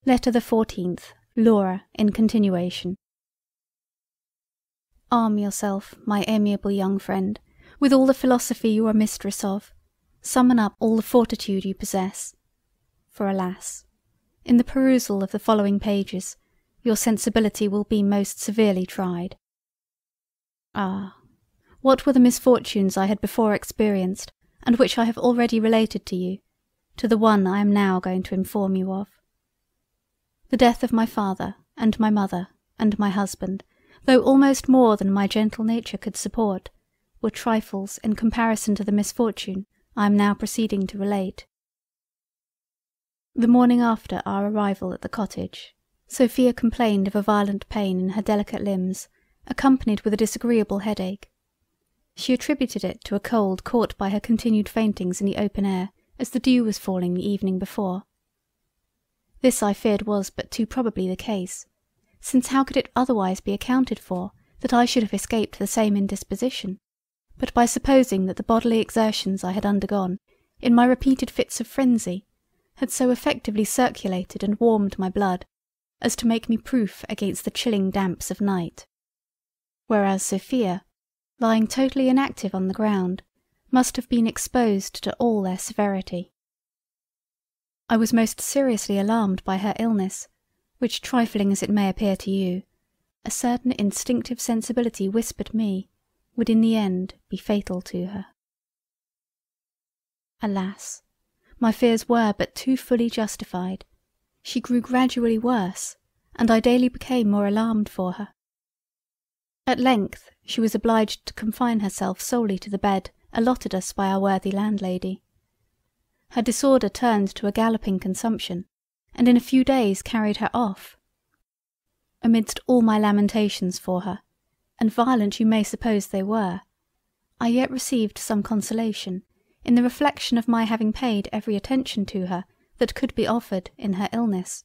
Letter the 14th. Laura, in continuation. Arm yourself, my amiable young friend, with all the philosophy you are mistress of. Summon up all the fortitude you possess. For alas, in the perusal of the following pages, your sensibility will be most severely tried. Ah, what were the misfortunes I had before experienced, and which I have already related to you, to the one I am now going to inform you of. The death of my father, and my mother, and my husband, though almost more than my gentle nature could support, were trifles in comparison to the misfortune I am now proceeding to relate. The morning after our arrival at the cottage, Sophia complained of a violent pain in her delicate limbs, accompanied with a disagreeable headache. She attributed it to a cold caught by her continued faintings in the open air, as the dew was falling the evening before. This I feared was but too probably the case, since how could it otherwise be accounted for that I should have escaped the same indisposition, but by supposing that the bodily exertions I had undergone, in my repeated fits of frenzy, had so effectively circulated and warmed my blood, as to make me proof against the chilling damps of night. Whereas Sophia, lying totally inactive on the ground, must have been exposed to all their severity. I was most seriously alarmed by her illness, which, trifling as it may appear to you, a certain instinctive sensibility whispered me, would in the end be fatal to her. Alas, my fears were but too fully justified. She grew gradually worse, and I daily became more alarmed for her. At length she was obliged to confine herself solely to the bed allotted us by our worthy landlady. Her disorder turned to a galloping consumption, and in a few days carried her off. Amidst all my lamentations for her, and violent you may suppose they were, I yet received some consolation in the reflection of my having paid every attention to her that could be offered in her illness.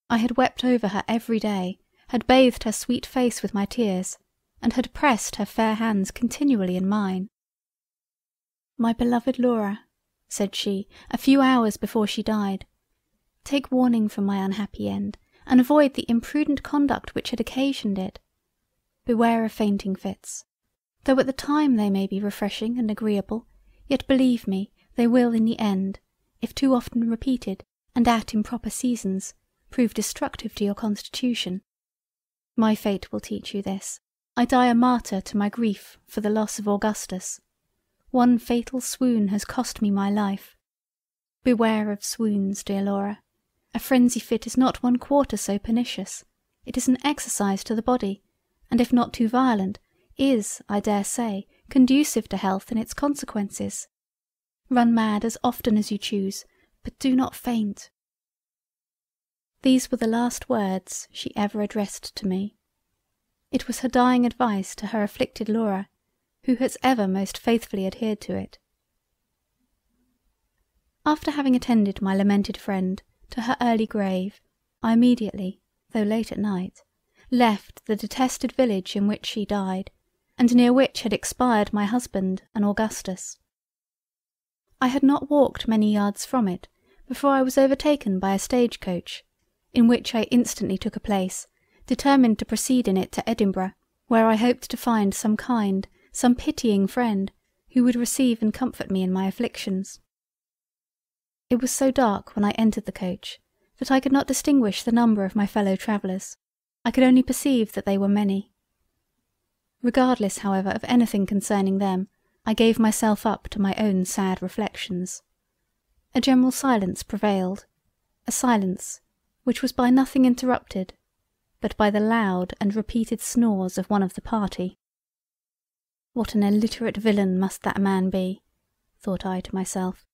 I had wept over her every day, had bathed her sweet face with my tears, and had pressed her fair hands continually in mine. My beloved Laura, said she, a few hours before she died, take warning from my unhappy end, and avoid the imprudent conduct which had occasioned it. Beware of fainting fits. Though at the time they may be refreshing and agreeable, yet believe me, they will in the end, if too often repeated, and at improper seasons, prove destructive to your constitution. My fate will teach you this. I die a martyr to my grief for the loss of Augustus. One fatal swoon has cost me my life. Beware of swoons, dear Laura. A frenzy fit is not 1/4 so pernicious. It is an exercise to the body, and if not too violent, is, I dare say, conducive to health in its consequences. Run mad as often as you choose, but do not faint. These were the last words she ever addressed to me. It was her dying advice to her afflicted Laura, who has ever most faithfully adhered to it. After having attended my lamented friend to her early grave, I immediately, though late at night, left the detested village in which she died, and near which had expired my husband and Augustus. I had not walked many yards from it before I was overtaken by a stage-coach, in which I instantly took a place, determined to proceed in it to Edinburgh, where I hoped to find some kind, some pitying friend, who would receive and comfort me in my afflictions. It was so dark when I entered the coach, that I could not distinguish the number of my fellow travellers. I could only perceive that they were many. Regardless, however, of anything concerning them, I gave myself up to my own sad reflections. A general silence prevailed, a silence which was by nothing interrupted, but by the loud and repeated snores of one of the party. What an illiterate villain must that man be, thought I to myself.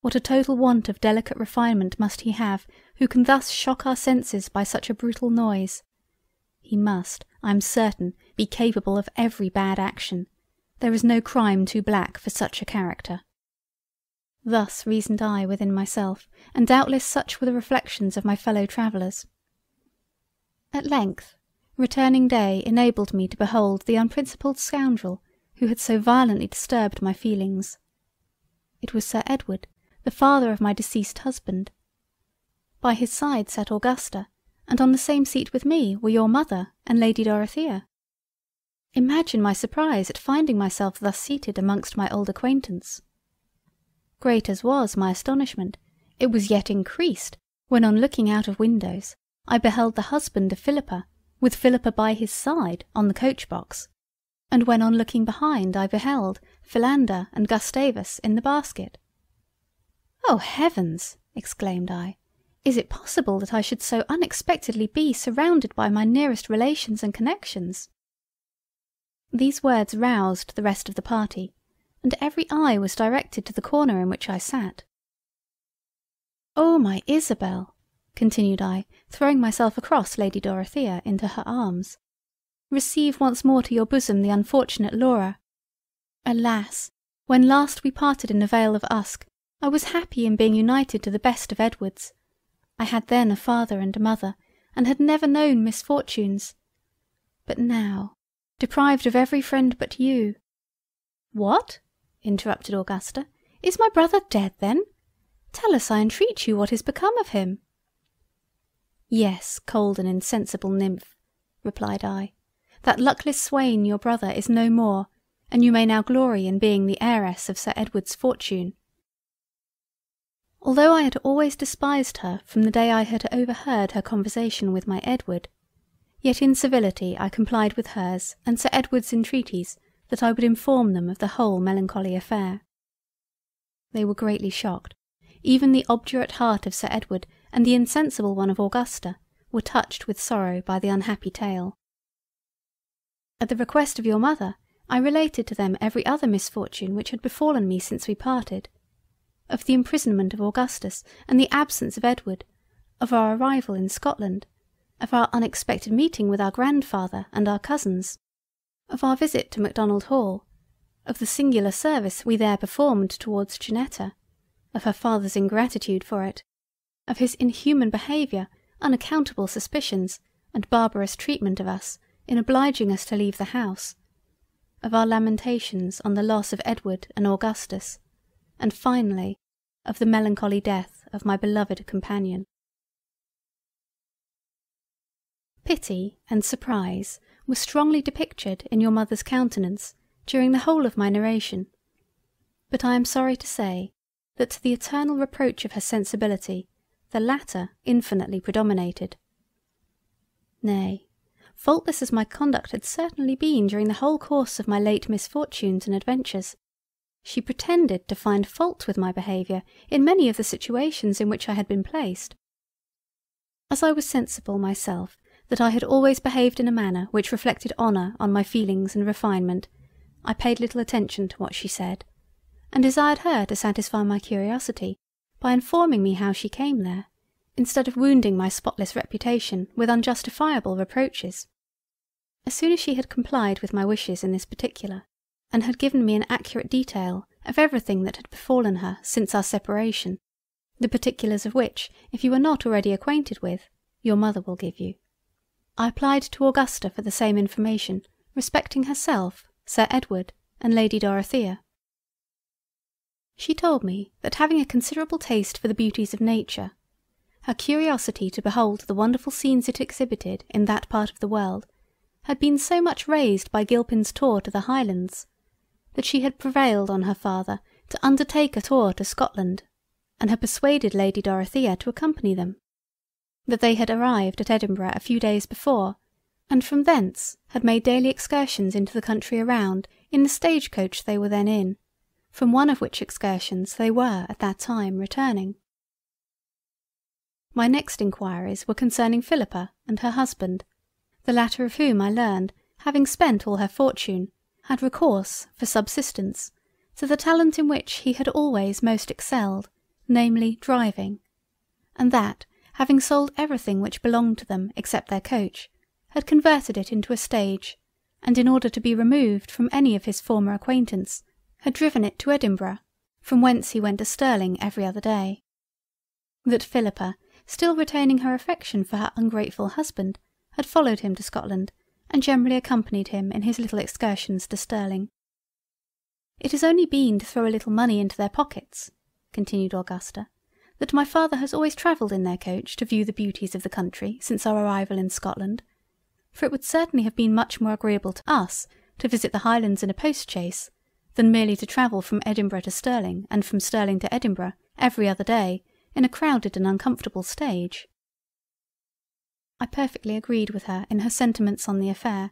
What a total want of delicate refinement must he have who can thus shock our senses by such a brutal noise. He must, I am certain, be capable of every bad action. There is no crime too black for such a character. Thus reasoned I within myself, and doubtless such were the reflections of my fellow travellers. At length, returning day enabled me to behold the unprincipled scoundrel who had so violently disturbed my feelings. It was Sir Edward, the father of my deceased husband. By his side sat Augusta, and on the same seat with me were your mother and Lady Dorothea. Imagine my surprise at finding myself thus seated amongst my old acquaintance. Great as was my astonishment, it was yet increased when, on looking out of windows, I beheld the husband of Philippa, with Philippa by his side on the coach-box, and when on looking behind I beheld Philander and Gustavus in the basket. "Oh heavens!" exclaimed I, "is it possible that I should so unexpectedly be surrounded by my nearest relations and connections?" These words roused the rest of the party, and every eye was directed to the corner in which I sat. "Oh, my Isabel!" continued I, throwing myself across Lady Dorothea into her arms, "receive once more to your bosom the unfortunate Laura. Alas! when last we parted in the Vale of Usk, I was happy in being united to the best of Edwards. I had then a father and a mother, and had never known misfortunes. But now, deprived of every friend but you—" "What?" interrupted Augusta, "is my brother dead then? Tell us, I entreat you, what is become of him?" "Yes, cold and insensible nymph," replied I, "that luckless swain your brother is no more, and you may now glory in being the heiress of Sir Edward's fortune." Although I had always despised her from the day I had overheard her conversation with my Edward, yet in civility I complied with hers and Sir Edward's entreaties that I would inform them of the whole melancholy affair. They were greatly shocked. Even the obdurate heart of Sir Edward and the insensible one of Augusta were touched with sorrow by the unhappy tale. At the request of your mother, I related to them every other misfortune which had befallen me since we parted, of the imprisonment of Augustus and the absence of Edward, of our arrival in Scotland, of our unexpected meeting with our grandfather and our cousins, of our visit to Macdonald Hall, of the singular service we there performed towards Janetta, of her father's ingratitude for it, of his inhuman behaviour, unaccountable suspicions, and barbarous treatment of us in obliging us to leave the house, of our lamentations on the loss of Edward and Augustus, and finally of the melancholy death of my beloved companion. Pity and surprise were strongly depictured in your mother's countenance during the whole of my narration, but I am sorry to say that to the eternal reproach of her sensibility the latter infinitely predominated. Nay, faultless as my conduct had certainly been during the whole course of my late misfortunes and adventures, she pretended to find fault with my behaviour in many of the situations in which I had been placed. As I was sensible myself that I had always behaved in a manner which reflected honour on my feelings and refinement, I paid little attention to what she said, and desired her to satisfy my curiosity by informing me how she came there, instead of wounding my spotless reputation with unjustifiable reproaches. As soon as she had complied with my wishes in this particular, and had given me an accurate detail of everything that had befallen her since our separation, the particulars of which, if you are not already acquainted with, your mother will give you, I applied to Augusta for the same information respecting herself, Sir Edward, and Lady Dorothea. She told me that, having a considerable taste for the beauties of nature, her curiosity to behold the wonderful scenes it exhibited in that part of the world had been so much raised by Gilpin's tour to the Highlands, that she had prevailed on her father to undertake a tour to Scotland, and had persuaded Lady Dorothea to accompany them, that they had arrived at Edinburgh a few days before, and from thence had made daily excursions into the country around in the stage-coach they were then in, from one of which excursions they were at that time returning. My next inquiries were concerning Philippa and her husband, the latter of whom I learned, having spent all her fortune, had recourse, for subsistence, to the talent in which he had always most excelled, namely driving, and that, having sold everything which belonged to them except their coach, had converted it into a stage, and in order to be removed from any of his former acquaintance, had driven it to Edinburgh, from whence he went to Stirling every other day. That Philippa, still retaining her affection for her ungrateful husband, had followed him to Scotland, and generally accompanied him in his little excursions to Stirling. It has only been to throw a little money into their pockets, continued Augusta, that my father has always travelled in their coach to view the beauties of the country since our arrival in Scotland, for it would certainly have been much more agreeable to us to visit the Highlands in a post-chaise than merely to travel from Edinburgh to Stirling and from Stirling to Edinburgh every other day in a crowded and uncomfortable stage. I perfectly agreed with her in her sentiments on the affair,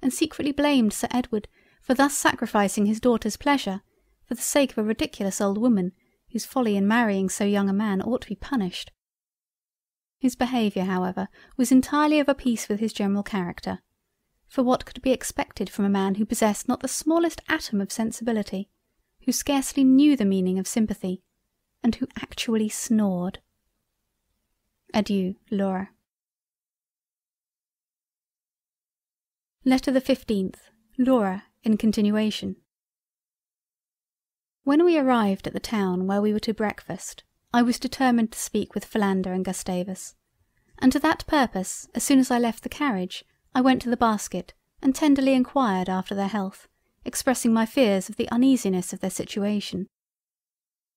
and secretly blamed Sir Edward for thus sacrificing his daughter's pleasure for the sake of a ridiculous old woman whose folly in marrying so young a man ought to be punished. His behaviour, however, was entirely of a piece with his general character, for what could be expected from a man who possessed not the smallest atom of sensibility, who scarcely knew the meaning of sympathy, and who actually snored? Adieu, Laura. Letter the 15th. Laura, in continuation. When we arrived at the town where we were to breakfast, I was determined to speak with Philander and Gustavus, and to that purpose, as soon as I left the carriage, I went to the basket and tenderly inquired after their health, expressing my fears of the uneasiness of their situation.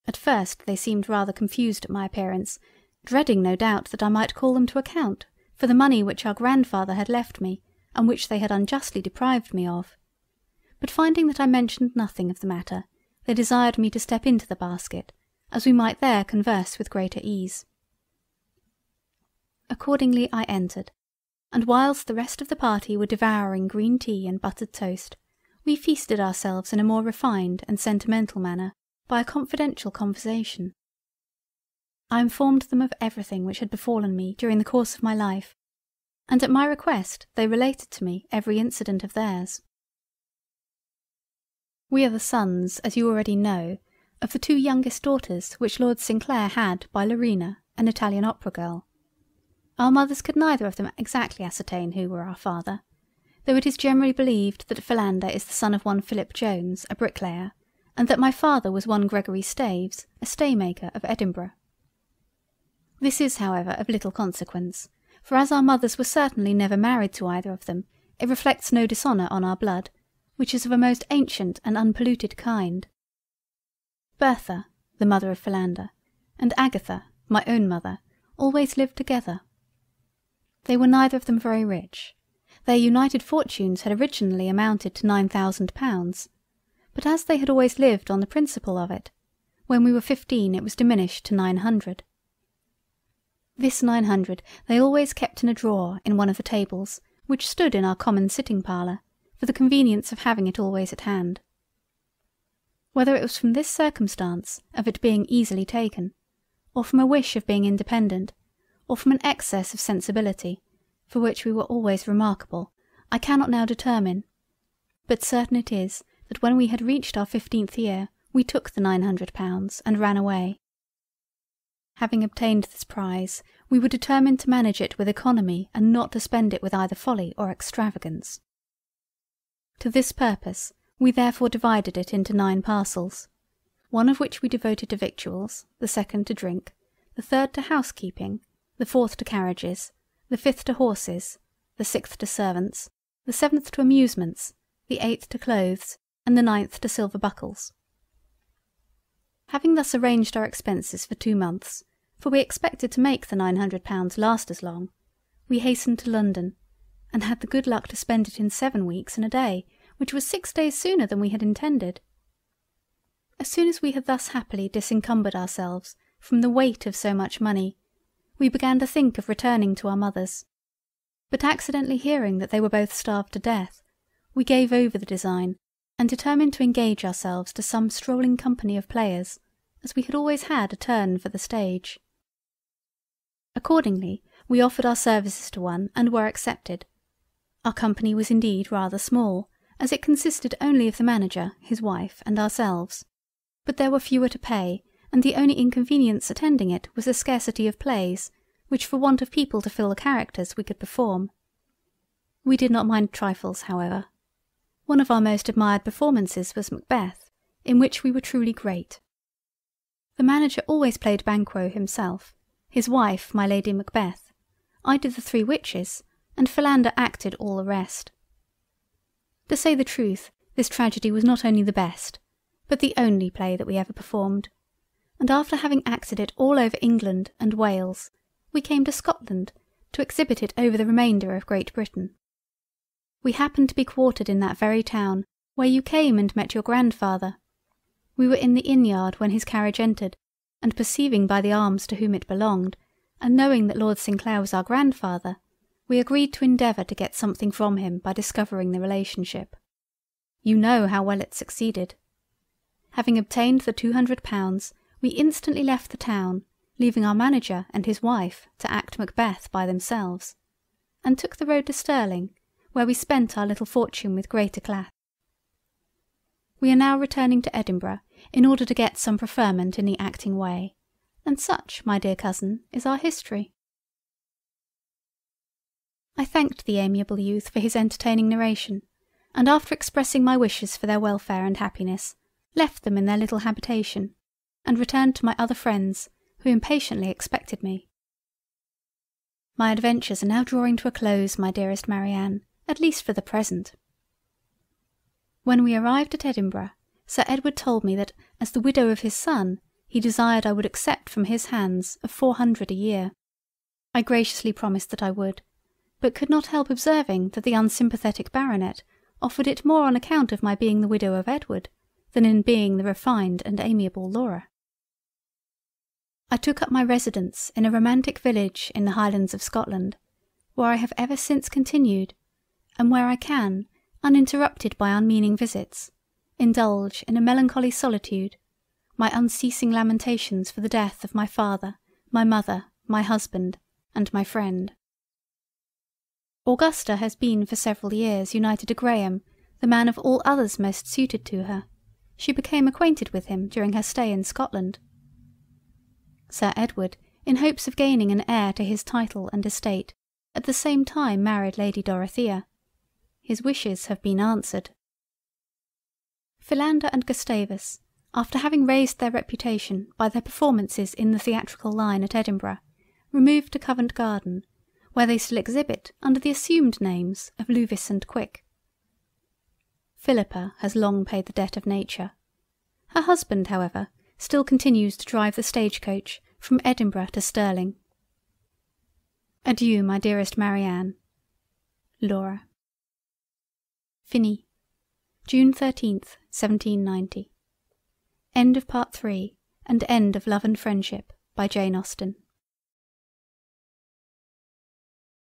At first they seemed rather confused at my appearance, dreading no doubt that I might call them to account for the money which our grandfather had left me, and which they had unjustly deprived me of. But finding that I mentioned nothing of the matter, they desired me to step into the basket, as we might there converse with greater ease. Accordingly I entered, and whilst the rest of the party were devouring green tea and buttered toast, we feasted ourselves in a more refined and sentimental manner by a confidential conversation. I informed them of everything which had befallen me during the course of my life, and at my request they related to me every incident of theirs. We are the sons, as you already know, of the two youngest daughters which Lord Sinclair had by Larina, an Italian opera girl. Our mothers could neither of them exactly ascertain who were our father, though it is generally believed that Philander is the son of one Philip Jones, a bricklayer, and that my father was one Gregory Staves, a staymaker of Edinburgh. This is, however, of little consequence, for as our mothers were certainly never married to either of them, it reflects no dishonour on our blood, which is of a most ancient and unpolluted kind. Bertha, the mother of Philander, and Agatha, my own mother, always lived together. They were neither of them very rich. Their united fortunes had originally amounted to £9,000, but as they had always lived on the principle of it, when we were 15 it was diminished to 900. This 900 they always kept in a drawer in one of the tables, which stood in our common sitting parlour, for the convenience of having it always at hand. Whether it was from this circumstance of it being easily taken, or from a wish of being independent, or from an excess of sensibility, for which we were always remarkable, I cannot now determine, but certain it is that when we had reached our 15th year we took the £900 and ran away. Having obtained this prize, we were determined to manage it with economy and not to spend it with either folly or extravagance. To this purpose we therefore divided it into 9 parcels, one of which we devoted to victuals, the second to drink, the third to housekeeping, the 4th to carriages, the 5th to horses, the 6th to servants, the 7th to amusements, the 8th to clothes, and the 9th to silver buckles. Having thus arranged our expenses for 2 months, for we expected to make the £900 last as long, we hastened to London, and had the good luck to spend it in 7 weeks and a day, which was 6 days sooner than we had intended. As soon as we had thus happily disencumbered ourselves from the weight of so much money, we began to think of returning to our mothers, but accidentally hearing that they were both starved to death, we gave over the design, and determined to engage ourselves to some strolling company of players, as we had always had a turn for the stage. Accordingly, we offered our services to one, and were accepted. Our company was indeed rather small, as it consisted only of the manager, his wife, and ourselves, but there were fewer to pay, and the only inconvenience attending it was the scarcity of plays, which for want of people to fill the characters we could perform. We did not mind trifles, however. One of our most admired performances was Macbeth, in which we were truly great. The manager always played Banquo himself, his wife my Lady Macbeth, I did the 3 witches, and Philander acted all the rest. To say the truth, this tragedy was not only the best, but the only play that we ever performed, and after having acted it all over England and Wales, we came to Scotland to exhibit it over the remainder of Great Britain. We happened to be quartered in that very town where you came and met your grandfather. We were in the inn-yard when his carriage entered, and perceiving by the arms to whom it belonged, and knowing that Lord Sinclair was our grandfather, we agreed to endeavour to get something from him by discovering the relationship. You know how well it succeeded. Having obtained the £200, we instantly left the town, leaving our manager and his wife to act Macbeth by themselves, and took the road to Stirling, where we spent our little fortune with great eclat. We are now returning to Edinburgh in order to get some preferment in the acting way, and such, my dear cousin, is our history. I thanked the amiable youth for his entertaining narration, and after expressing my wishes for their welfare and happiness, left them in their little habitation, and returned to my other friends, who impatiently expected me. My adventures are now drawing to a close, my dearest Marianne, at least for the present. When we arrived at Edinburgh, Sir Edward told me that, as the widow of his son, he desired I would accept from his hands of 400 a year. I graciously promised that I would, but could not help observing that the unsympathetic baronet offered it more on account of my being the widow of Edward, than in being the refined and amiable Laura. I took up my residence in a romantic village in the Highlands of Scotland, where I have ever since continued, and where I can, uninterrupted by unmeaning visits, indulge in a melancholy solitude, my unceasing lamentations for the death of my father, my mother, my husband, and my friend. Augusta has been for several years united to Graham, the man of all others most suited to her. She became acquainted with him during her stay in Scotland. Sir Edward, in hopes of gaining an heir to his title and estate, at the same time married Lady Dorothea. His wishes have been answered. Philander and Gustavus, after having raised their reputation by their performances in the theatrical line at Edinburgh, removed to Covent Garden, where they still exhibit under the assumed names of Luvis and Quick. Philippa has long paid the debt of nature. Her husband, however, still continues to drive the stagecoach from Edinburgh to Stirling. Adieu, my dearest Marianne. Laura. Finis. June 13th, 1790. End of Part 3 and end of Love and Friendship by Jane Austen.